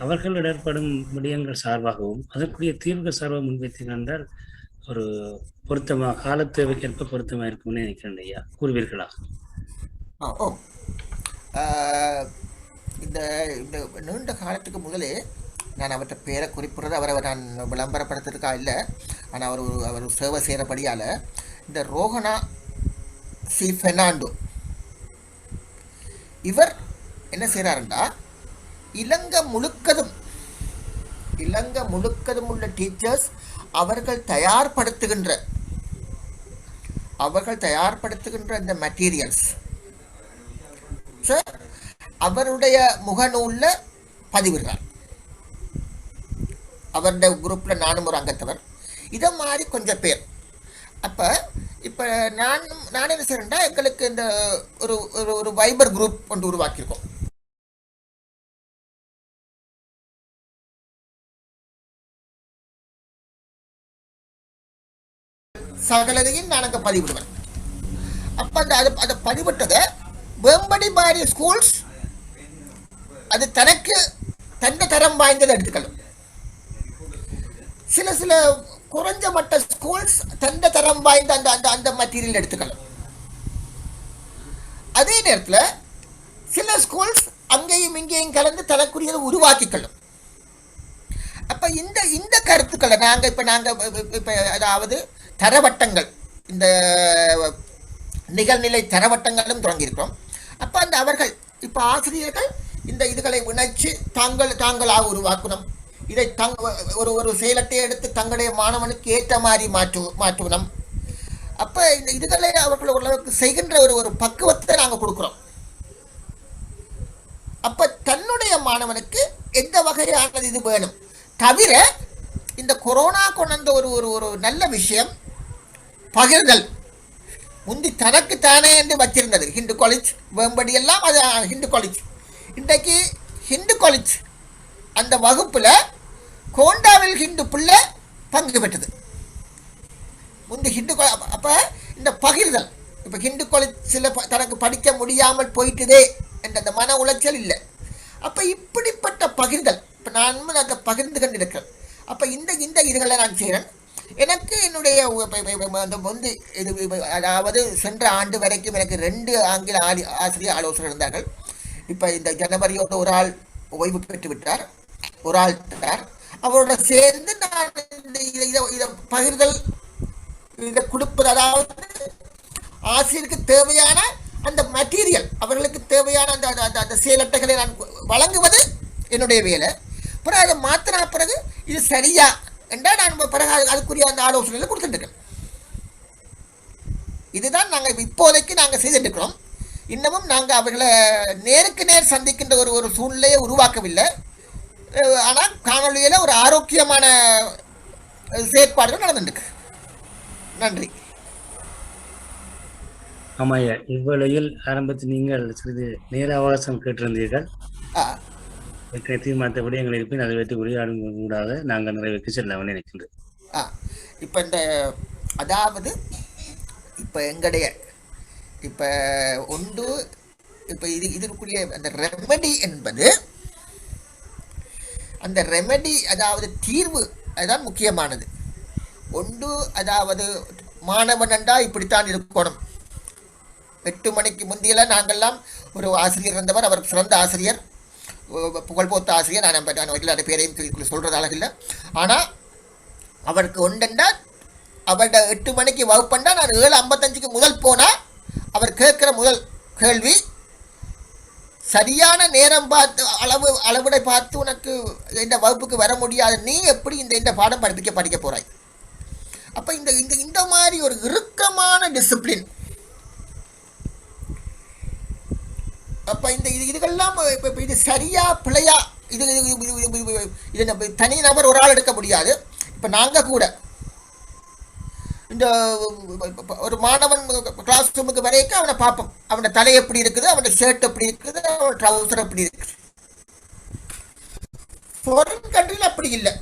அவர்கள் இடர்படும் விடயங்கள் சார்பாகவும் அதற்குரிய தீர்வுகள் சார்பாக முன்வைத்தீர்கள் என்றால் ஒரு கால தேவைக்கேற்ப பொருத்தமாக இருக்கும்னு நினைக்கிறேன் ஐயா, கூறுவீர்களா? இந்த நீண்ட காலத்துக்கு முதலே நான் அவற்றை பேரை குறிப்பிடுறது அவரை நான் விளம்பரப்படுத்துறதுக்காக இல்லை. ஆனால் அவர் சேவை செய்கிறபடியால் இந்த ரோஹனா சி பெர்னாண்டோ இவர் என்ன செய்கிறாருண்டா, இலங்கை முழுக்கதும் உள்ள டீச்சர்ஸ் அவர்கள் தயார்படுத்துகின்ற இந்த மெட்டீரியல்ஸ் அவருடைய முகநூல்ல பதிவிடுறார். அவருடைய குரூப்ல நானும் ஒரு அங்கத்தவர். இதை மாதிரி கொஞ்சம் பேர். இப்போ நான் என்ன செய்யறேன்டா, எங்களுக்கு இந்த ஒரு வைபர் குரூப் ஒன்று உருவாக்கியிருக்கோம். சகலதையும் நான் அங்கே பதிவிடுவேன். அப்போ அதை பதிவிட்டதை வேம்படி பாரி ஸ்கூல்ஸ் அது தனக்கு தந்த தரம் வாய்ந்ததை எடுத்துக்கணும். சில குறைஞ்ச மட்ட ஸ்கூல்ஸ் தந்த தரம் வாய்ந்த அந்த மெட்டீரியல் எடுத்துக்கலாம். அதே நேரத்தில் சில ஸ்கூல்ஸ் அங்கேயும் இங்கேயும் கலந்து தனக்குரியதை உருவாக்கிக்கணும். அப்போ இந்த கருத்துக்களை நாங்கள் அதாவது தரவட்டங்கள், இந்த நிகழ்நிலை தரவட்டங்களும் தொடங்கியிருக்கிறோம். அப்போ அவர்கள் இப்போ ஆசிரியர்கள் இந்த இதுகளை இணைச்சு தாங்களாக உருவாக்கணும். இதை ஒரு செயலட்டை எடுத்து தங்களுடைய மாணவனுக்கு ஏற்ற மாதிரி மாற்றணும். அப்போ இந்த இதுகளை அவர்கள் ஓரளவுக்கு செய்கின்ற ஒரு பக்குவத்தை நாங்கள் கொடுக்குறோம். அப்போ தன்னுடைய மாணவனுக்கு எந்த வகையானது இது வேணும். தவிர இந்த கொரோனா கொண்ட ஒரு நல்ல விஷயம் பகிர்தல். முந்தி தனக்கு தானே என்று வச்சிருந்தது ஹிந்து காலேஜ் வேம்படி எல்லாம், அது ஹிந்து காலேஜ். இன்றைக்கு ஹிந்து காலேஜ் அந்த வகுப்புல கோண்டாவில் ஹிந்து பிள்ளை பங்கு பெற்றது. முந்தி ஹிந்து. அப்ப இந்த பகிர்தல், இப்ப ஹிந்து காலேஜ் சில தனக்கு படிக்க முடியாமல் போயிட்டுதே என்ற அந்த மன உளைச்சல் இல்லை. அப்ப இப்படிப்பட்ட பகிர்தல் இப்ப நான் அதை பகிர்ந்து கொண்டிருக்கிறேன். அப்ப இந்த இதுகளை நான் செய்கிறேன். எனக்கு என்னுடைய அதாவது சென்ற ஆண்டு வரைக்கும் எனக்கு 2 ஆங்கில ஆசிரியர் ஆலோசகர் இருந்தார்கள். இப்போ இந்த ஜனவரியோட ஒரு ஆள் ஓய்வு பெற்று விட்டார், ஒரு ஆள் விட்டார். அவரோட சேர்ந்து நான் இதை பகிர்தல் இதை கொடுப்பது, அதாவது ஆசிரியருக்கு தேவையான அந்த மெட்டீரியல், அவர்களுக்கு தேவையான அந்த செயலட்டைகளை நான் வழங்குவது என்னுடைய வேலை. பிறகு அதை மாற்றின பிறகு இது சரியா என்றால் நான் பிறகு அதுக்குரிய அந்த ஆலோசனைகளை கொடுத்துட்டுருக்கேன். இதுதான் நாங்கள் இப்போதைக்கு நாங்கள் செய்துட்டு இருக்கிறோம். இன்னமும் நாங்கள் அவர்களை நேருக்கு நேர் சந்திக்கின்ற ஒரு சூழ்நிலையை உருவாக்கவில்லை. ஆனால் காணொலியில் ஒரு ஆரோக்கியமான செயற்பாடுகள் நடந்துருக்கு. நன்றி. ஆமாய்யா, இவ்வேளையில் ஆரம்பத்தில் நீங்கள் சிறிது நேர அவகாசம் கேட்டிருந்தீர்கள். தீர்மானத்தை விடயங்கள் இருப்பின் அதை வைத்து உரையாடும் கூடாக நாங்கள் நிறைவேற்றி செல்லவன் நினைக்கின்றேன். இப்போ அதாவது இப்போ எங்களுடைய இப்போ ஒன்று இப்போ இதுக்குரிய அந்த ரெமெடி என்பது, அந்த ரெமெடி அதாவது தீர்வு அதுதான் முக்கியமானது. ஒன்று அதாவது மாணவன் என்றா இப்படித்தான் இருக்கணும். 8 மணிக்கு முந்தியெல்லாம் நாங்கள்லாம் ஒரு ஆசிரியர் இருந்தவர், அவர் சிறந்த ஆசிரியர், புகழ்போத்த ஆசிரியர். நான் எல்லாருடைய பேரையும் சொல்கிறது இல்லை. ஆனால் அவருக்கு ஒன்றெண்டா அவர்கிட்ட 8 மணிக்கு வகுப்பண்டா நான் 7:55க்கு முதல் போனால் அவர் கேட்குற முதல் கேள்வி, சரியான நேரம் பார்த்து அளவிடை பார்த்து உனக்கு இந்த வகுப்புக்கு வர முடியாது, நீ எப்படி இந்த பாடம் படிக்க போகிறாய். அப்போ இந்த மாதிரி ஒரு இறுக்கமான டிசிப்ளின். அப்போ இதுகெல்லாம் இப்போ இது சரியா பிழையா, இது தனி நபர் ஒரு ஆள் எடுக்க முடியாது. இப்போ நாங்கள் கூட இந்த ஒரு மாணவன் கிளாஸ் ரூமுக்கு வரைக்கும் அவனை பார்ப்போம், அவனோட தலை எப்படி இருக்குது, அவனோட ஷர்ட் எப்படி இருக்குது, அவனோட ட்ரௌசர் எப்படி இருக்குது. ஃபாரின் கண்ட்ரியில் அப்படி இல்லை,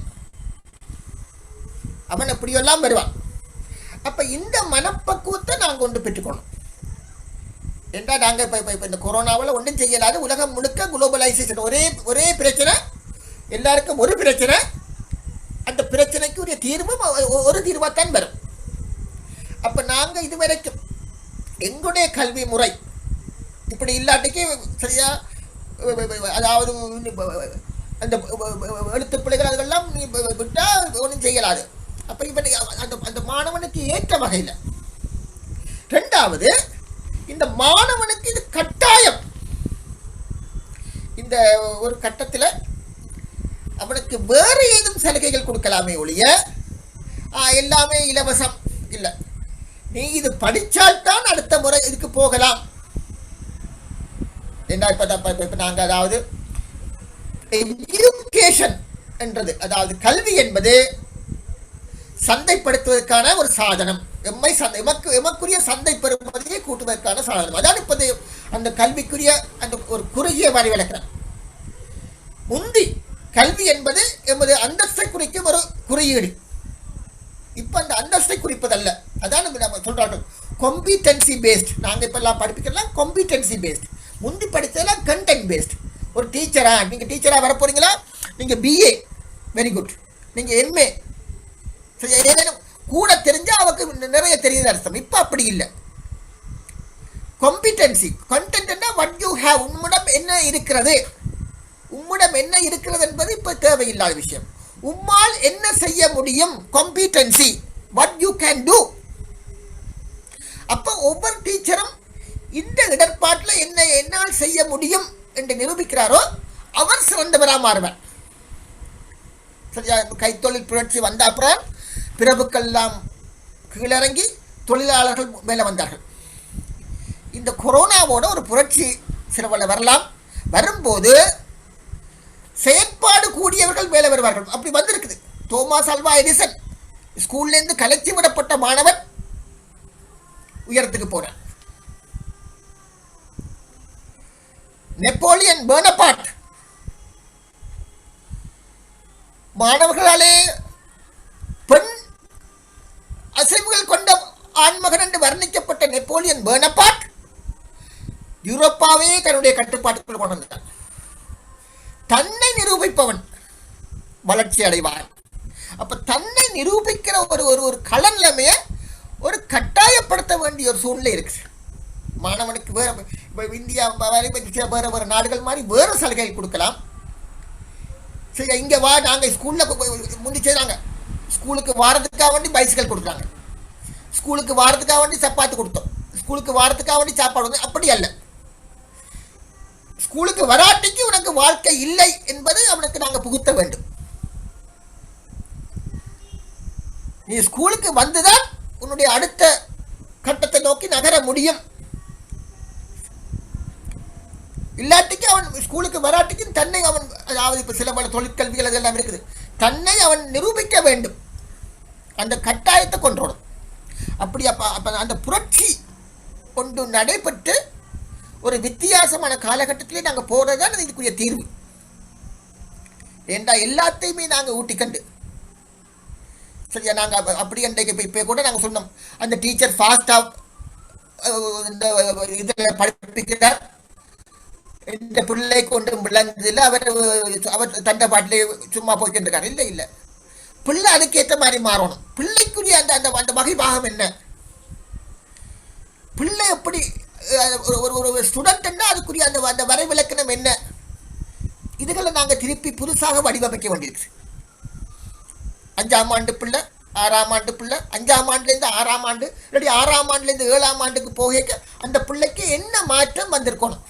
அவன் எப்படியெல்லாம் வருவான். அப்போ இந்த மனப்பக்குவத்தை நாங்கள் கொண்டு பெற்றுக்கணும். ஏன்னா நாங்கள் இப்போ இந்த கொரோனாவில் ஒன்றும் செய்யலாது. உலகம் முழுக்க குளோபலைசேஷன், ஒரே பிரச்சனை, எல்லாருக்கும் ஒரு பிரச்சனை. அந்த பிரச்சனைக்கு ஒரு தீர்வும் ஒரு தீர்வாக தான் வரும். அப்போ நாங்கள் இதுவரைக்கும் எங்களுடைய கல்வி முறை இப்படி இல்லாட்டிக்கு சரியா, அதாவது அந்த எழுத்து பிள்ளைகள் அதெல்லாம் நீ விட்டால் ஒன்றும் செய்யலாது. அப்போ இப்போ அந்த மாணவனுக்கு ஏற்ற வகையில். ரெண்டாவது, இந்த மாணவனுக்கு இது கட்டாயம். இந்த ஒரு கட்டத்தில் அவனுக்கு வேறு ஏதும் சலுகைகள் கொடுக்கலாமே ஒழிய எல்லாமே இலவசம் இல்லை. நீ இது படித்தால்தான் அடுத்த முறை இதுக்கு போகலாம். என்ன இப்போ நாங்கள் அதாவது எஜுகேஷன் என்றது, அதாவது கல்வி என்பது சந்தைப்படுத்துவதற்கான ஒரு சாதனம். எமக்குரிய சந்தை பெறுவதையே கூட்டுவதற்கான சாதனம். அதான் இப்போது அந்த கல்விக்குரிய அந்த ஒரு குறுகிய வரி விளக்கிறேன். முந்தி கல்வி என்பது எமது அந்தஸ்தை குறிக்கும் ஒரு குறியீடு. இப்போ அந்த அந்தஸ்தை குறிப்பதல்ல. அதான் நம்ம சொல்றாங்க காம்பிடன்சி பேஸ்ட். நாங்கள் இப்போ எல்லாம் படிப்பிக்கலாம் காம்பிடன்சி பேஸ்ட். முந்தி படித்ததெல்லாம் கண்டென்ட் பேஸ்ட். ஒரு டீச்சரா, நீங்கள் டீச்சராக வர போறீங்களா, நீங்கள் பிஏ வெரி குட், நீங்கள் எம்ஏ சரி, ஏதேனும் கூட தெரிஞ்சால் அவருக்கு நிறைய தெரியுது அர்த்தம். இப்போ அப்படி இல்லை. காம்பிடன்சி கண்டென்ட்னா வாட் யூ ஹேவ், உம்மிடம் என்ன இருக்கிறது, உம்மிடம் என்ன இருக்கிறது என்பது இப்போ தேவையில்லாத விஷயம். உம்மால் என்ன செய்ய முடியும், competency what you can do. அப்போ ஒவ்வொரு டீச்சரும் இந்த இடர்பாட்டில் என்னால் செய்ய முடியும் என்று நிரூபிக்கிறாரோ அவர் சிறந்தவராக மாறுவார். சரியா? கைத்தொழில் புரட்சி வந்த அப்புறம் பிரபுக்கெல்லாம் கீழிறங்கி தொழிலாளர்கள் மேலே வந்தார்கள். இந்த கொரோனாவோட ஒரு புரட்சி சிலவள வரலாம். வரும்போது செயற்பாடு கூடியவர்கள் மேலே வருவார்கள். அப்படி வந்திருக்குது. தோமாஸ் அல்வா எடிசன் ஸ்கூல்லேருந்து கலைச்சி விடப்பட்ட மாணவன் உயரத்துக்கு போனார். நெப்போலியன் போனபார்ட் மாணவர்களாலே பெண் அசைவுகள் கொண்ட ஆண்மகன் என்று வர்ணிக்கப்பட்ட நெப்போலியன் போனபார்ட் யூரோப்பாவே தன்னுடைய கட்டுப்பாட்டுக்குள் கொண்டு வந்தார். தன்னை நிரூபிப்பவன் வளர்ச்சி அடைவான். அப்ப தன்னை நிரூபிக்கிற ஒரு களநிலைமையை ஒரு கட்டாயப்படுத்த வேண்டிய ஒரு சூழ்நிலை இருக்கு. மாணவனுக்கு வேற இந்தியா வேற நாடுகள் மாதிரி வேறு சலுகைகள் கொடுக்கலாம். சரி, இங்க வா, நாங்கள் ஸ்கூல்ல முந்தி செய்றாங்க, ஸ்கூலுக்கு வாரத்துக்காக வேண்டி பைசிக்கல் கொடுக்குறாங்க, ஸ்கூலுக்கு வாரத்துக்காக வேண்டி சப்பாத்து கொடுத்தோம், ஸ்கூலுக்கு வாரத்துக்காக வேண்டி சாப்பாடு வந்து அப்படி அல்ல. ஸ்கூலுக்கு வராட்டிக்கு உனக்கு வாழ்க்கை இல்லை என்பது அவனுக்கு நாங்கள் புகுத்த வேண்டும். நீ ஸ்கூலுக்கு வந்துதான் உன்னுடைய அடுத்த கட்டத்தை நோக்கி நகர முடியும். இல்லாட்டிக்கு அவன் ஸ்கூலுக்கு வராட்டிக்கு தன்னை அவன், அதாவது இப்போ சில பல தொழிற்கல்விகள் அதெல்லாம் இருக்குது, தன்னை அவன் நிரூபிக்க வேண்டும். அந்த கட்டாயத்தை கொண்டோடும். அப்படி அப்போ அந்த புரட்சி கொண்டு நடைபெற்று ஒரு வித்தியாசமான காலகட்டத்திலே நாங்கள் போகிறது தான் இதுக்குரிய தீர்வு. ஏண்டா எல்லாத்தையுமே நாங்கள் ஊட்டிக்கண்டு சரியா, நாங்கள் அப்படி அன்றைக்கு இப்போ கூட நாங்கள் சொன்னோம், அந்த டீச்சர் ஃபாஸ்டாக இந்த இதில் படிப்பிக்கிறார், இந்த பிள்ளை கொண்டு விளங்குதில்லை, அவர் தண்டை பாட்டிலே சும்மா போய்கின்றிருக்காரு. இல்லை இல்லை, பிள்ளை அதுக்கேற்ற மாதிரி மாறணும். பிள்ளைக்குரிய அந்த அந்த அந்த வகை பாகம் என்ன, பிள்ளை எப்படி ஒரு ஸ்டூடெண்ட் அதுக்குரிய அந்த அந்த வரைவிலக்கணம் என்ன, இதுகளை நாங்கள் திருப்பி புதுசாக வடிவமைக்க வேண்டியிருக்கு. 5ஆம் ஆண்டு பிள்ளை, 6ஆம் ஆண்டு பிள்ளை, 5ஆம் ஆண்டுலேருந்து 6ஆம் ஆண்டு, இல்லாட்டி 6ஆம் ஆண்டுலேருந்து 7ஆம் ஆண்டுக்கு போக அந்த பிள்ளைக்கு என்ன மாற்றம் வந்திருக்கணும்.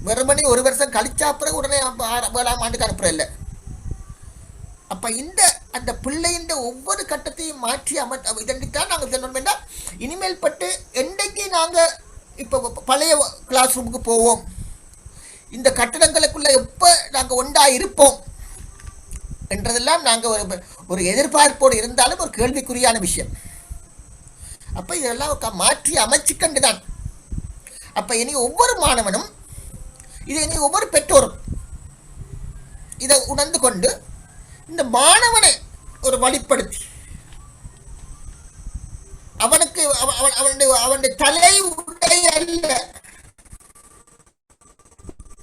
வெறுமனே ஒரு வருஷம் கழிச்சா பிறகு உடனே 7ஆம் ஆண்டுக்கு அனுப்புற இல்லை. அப்ப இந்த அந்த பிள்ளையின் ஒவ்வொரு கட்டத்தையும் மாற்றி இதன்தான் நாங்கள் சொன்னோம்னா, இனிமேல் பட்டு என்றைக்கு நாங்கள் இப்போ பழைய கிளாஸ் ரூமுக்கு போவோம், இந்த கட்டடங்களுக்குள்ள எப்போ நாங்கள் ஒன்றா இருப்போம் என்றதெல்லாம் நாங்கள் ஒரு எதிர்பார்ப்போடு இருந்தாலும் ஒரு கேள்விக்குறியான விஷயம். அப்போ இதெல்லாம் மாற்றி அமைச்சுக்கண்டு தான். அப்போ இனி ஒவ்வொரு மாணவனும் இனி ஒவ்வொரு பெற்றோரும் இதை உணர்ந்து கொண்டு இந்த மாணவனை ஒரு வழிப்படுத்தி அவனுக்கு அவனுடைய தலை உடை அல்ல,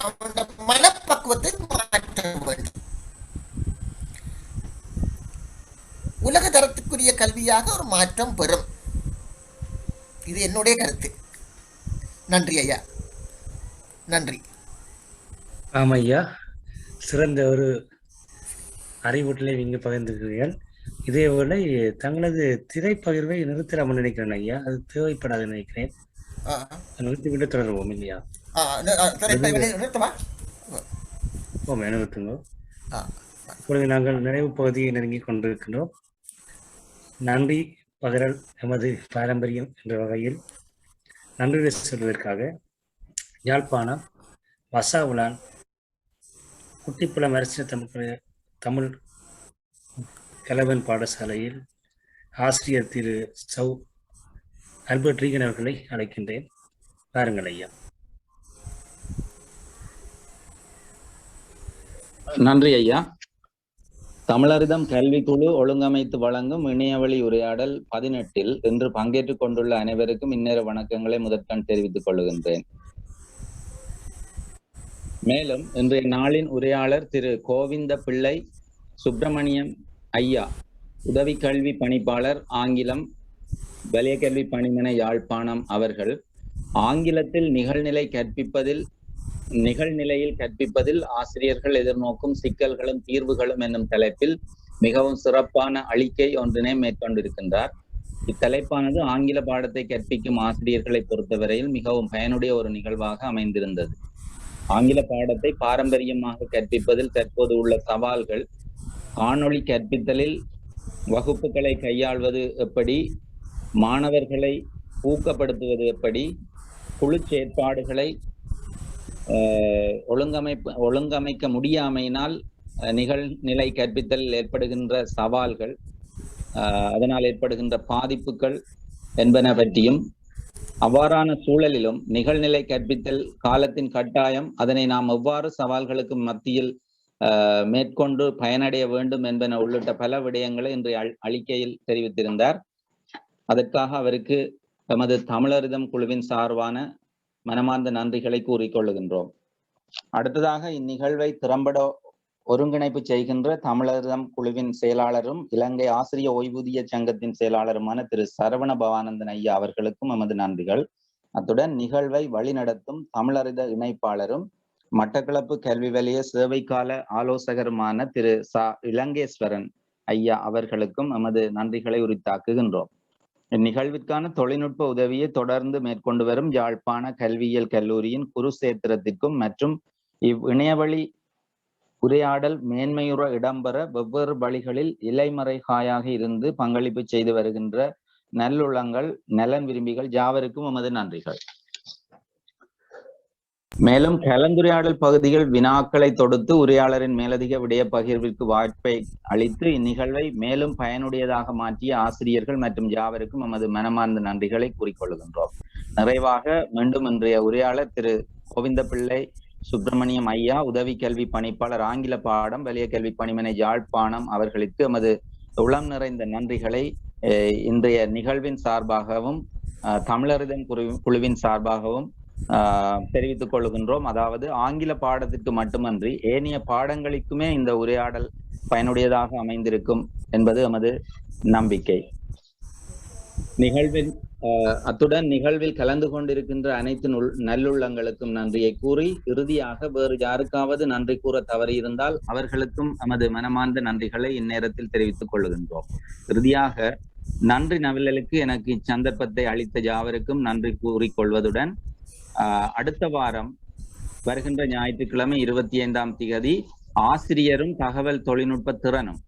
அவனுடைய மனப்பக்குவத்தை மாற்ற வேண்டும். உலக தரத்துக்குரிய கல்வியாக ஒரு மாற்றம் பெறும். இது என்னுடைய கருத்து. நன்றி ஐயா, நன்றி. ஆமையா, சிறந்த ஒரு அறிவூட்டலை நீங்க பகிர்ந்துக்கிறீர்கள். இதேவேளை தங்களது திரைப்பகிர்வை நிறுத்தலாமல் நினைக்கிறேன் ஐயா, அது தேவைப்படாது நினைக்கிறேன். நிறுத்திவிட்டு தொடருவோம் இல்லையா? நிறுத்துங்க. இப்பொழுது நாங்கள் நிறைவு பகுதியை நெருங்கி கொண்டிருக்கின்றோம். நன்றி பகரல் எமது பாரம்பரியம் என்ற வகையில் நன்றி சொல்வதற்காக யாழ்ப்பாணம் வசாவுலான் குட்டிப்புலம் அரசியல் தமிழ் கலவன் பாடசாலையில் ஆசிரியர் திரு சௌ அல்பர்ட் ரீகன் அவர்களை அழைக்கின்றேன். பாருங்கள் ஐயா. நன்றி ஐயா. தமிழரிதம் கல்விக்குழு ஒழுங்கமைத்து வழங்கும் இணையவழி உரையாடல் 18 இன்று பங்கேற்றுக் கொண்டுள்ள அனைவருக்கும் இந்நேர வணக்கங்களை முதற்கண் தெரிவித்துக் கொள்கின்றேன். மேலும் இன்றைய நாளின் உரையாளர் திரு கோவிந்த பிள்ளை சுப்பிரமணியம் ஐயா, உதவி கல்வி பணிப்பாளர், ஆங்கிலம், வலய கல்வி பணிமனை, யாழ்ப்பாணம் அவர்கள் ஆங்கிலத்தில் நிகழ்நிலையில் கற்பிப்பதில் ஆசிரியர்கள் எதிர்நோக்கும் சிக்கல்களும் தீர்வுகளும் என்னும் தலைப்பில் மிகவும் சிறப்பான அளிக்கை ஒன்றினை மேற்கொண்டிருக்கின்றார். இத்தலைப்பானது ஆங்கில பாடத்தை கற்பிக்கும் ஆசிரியர்களை பொறுத்தவரையில் மிகவும் பயனுடைய ஒரு நிகழ்வாக அமைந்திருந்தது. ஆங்கில பாடத்தை பாரம்பரியமாக கற்பிப்பதில் தற்போது உள்ள சவால்கள், காணொளி கற்பித்தலில் வகுப்புகளை கையாள்வது எப்படி, மாணவர்களை ஊக்கப்படுத்துவது எப்படி, குழு செயற்பாடுகளை ஒழுங்கமைக்க முடியாமையினால் நிகழ்நிலை கற்பித்தலில் ஏற்படுகின்ற சவால்கள், அதனால் ஏற்படுகின்ற பாதிப்புகள் என்பன பற்றியும், அவ்வாறான சூழலிலும் நிகழ்நிலை கற்பித்தல் காலத்தின் கட்டாயம், அதனை நாம் எவ்வாறு சவால்களுக்கு மத்தியில் மேற்கொண்டு பயனடைய வேண்டும் என்பன உள்ளிட்ட பல விடயங்களை இன்றைய அளிக்கையில் தெரிவித்திருந்தார். அதற்காக அவருக்கு எமது தமிழரிதம் குழுவின் சார்பான மனமார்ந்த நன்றிகளை கூறிக்கொள்ளுகின்றோம். அடுத்ததாக இந்நிகழ்வை திறம்பட ஒருங்கிணைப்பு செய்கின்ற தமிழரிதம் குழுவின் செயலாளரும் இலங்கை ஆசிரிய ஓய்வூதிய சங்கத்தின் செயலாளருமான திரு சரவண பவானந்தன் ஐயா அவர்களுக்கும் எமது நன்றிகள். அத்துடன் நிகழ்வை வழிநடத்தும் தமிழரித இணைப்பாளரும் மட்டக்களப்பு கல்வி வலய சேவைக்கால ஆலோசகருமான திரு இலங்கேஸ்வரன் ஐயா அவர்களுக்கும் எமது நன்றிகளை உரித்தாக்குகின்றோம். இந்நிகழ்விற்கான தொழில்நுட்ப உதவியை தொடர்ந்து மேற்கொண்டு வரும் யாழ்ப்பாண கல்வியியல் கல்லூரியின் குருசேத்திரத்திற்கும் மற்றும் இணையவழி உரையாடல் மேன்மையுற இடம்பெற வெவ்வேறு வழிகளில் இலைமறைகாயாக இருந்து பங்களிப்பு செய்து வருகின்ற நல்லுள்ளங்கள், நலன் விரும்பிகள் யாவருக்கும் எமது நன்றிகள். மேலும் கலந்துரையாடல் பகுதிகள் வினாக்களை தொடுத்து உரையாளரின் மேலதிக விடய பகிர்விற்கு வாய்ப்பை அளித்து இந்நிகழ்வை மேலும் பயனுடையதாக மாற்றிய ஆசிரியர்கள் மற்றும் யாவருக்கும் எமது மனமார்ந்த நன்றிகளை கூறிக்கொள்கின்றோம். நிறைவாக மீண்டும் இன்றைய உரையாளர் திரு கோவிந்த பிள்ளை சுப்பிரமணியம் ஐயா, உதவி கல்வி பணிப்பாளர், ஆங்கில பாடம், வலய கல்வி பணிமனை, யாழ்ப்பாணம் அவர்களுக்கு எமது உளம் நிறைந்த நன்றிகளை இன்றைய நிகழ்வின் சார்பாகவும் தமிழரிதம் குழுவின் சார்பாகவும் தெரிவித்துக் கொள்கின்றோம். அதாவது ஆங்கில பாடத்திற்கு மட்டுமன்றி ஏனைய பாடங்களுக்குமே இந்த உரையாடல் பயனுடையதாக அமைந்திருக்கும் என்பது எமது நம்பிக்கை. அத்துடன் நிகழ்வில் கலந்து கொண்டிருக்கின்ற அனைத்து நல்லுள்ளங்களுக்கும் நன்றியை கூறி இறுதியாக வேறு யாருக்காவது நன்றி கூற தவறியிருந்தால் அவர்களுக்கும் எமது மனமார்ந்த நன்றிகளை இந்நேரத்தில் தெரிவித்துக் கொள்கின்றோம். இறுதியாக நன்றி நவிழலுக்கு எனக்கு இச்சந்தர்ப்பத்தை அளித்த யாவருக்கும் நன்றி கூறிக்கொள்வதுடன் அடுத்த வாரம் வருகின்ற ஞாயிற்றுக்கிழமை 25ஆம் தேதி ஆசிரியரும் தகவல் தொழில்நுட்ப திறனும்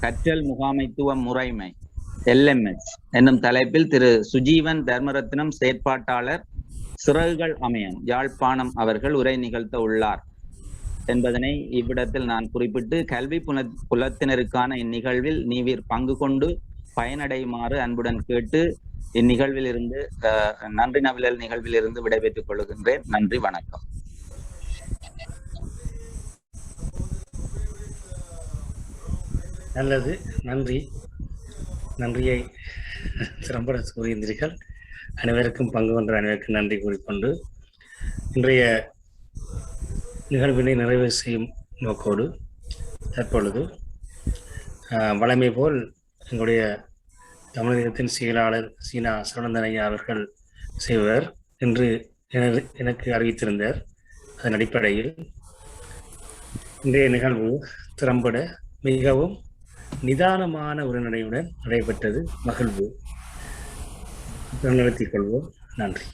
கற்றல் முகாமைத்துவ முறைமை LMS என்னும் தலைப்பில் திரு சுஜீவன் தர்மரத்னம் செயற்பாட்டாளர் சிறகுகள் அமையம் யாழ்ப்பாணம் அவர்கள் உரை நிகழ்த்த உள்ளார் என்பதனை இவ்விடத்தில் நான் குறிப்பிட்டு கல்வி புலத்தினருக்கான இந்நிகழ்வில் நீவீர் பங்கு கொண்டு பயனடையுமாறு அன்புடன் கேட்டு இந்நிகழ்வில் இருந்து நன்றி நவிழல் நிகழ்வில் இருந்து விடைபெற்றுக் கொள்கின்றேன். நன்றி, வணக்கம். நல்லது, நன்றியை திறம்பட கூறியிருந்தீர்கள். அனைவருக்கும் பங்கு கொண்ட அனைவருக்கும் நன்றி கூறிக்கொண்டு இன்றைய நிகழ்வினை நிறைவு செய்யும் நோக்கோடு தற்பொழுது வழமை போல் எங்களுடைய தமிழகத்தின் செயலாளர் சீனா சரவணன் ஐயா அவர்கள் செய்வர் என்று எனக்கு அறிவித்திருந்தார். அதன் அடிப்படையில் இன்றைய நிகழ்வு திறம்பட மிகவும் நிதானமான உரைநடையுடன் நடைபெற்றது. மகிழ்வு. நிறுத்திக் கொள்வோம். நன்றி.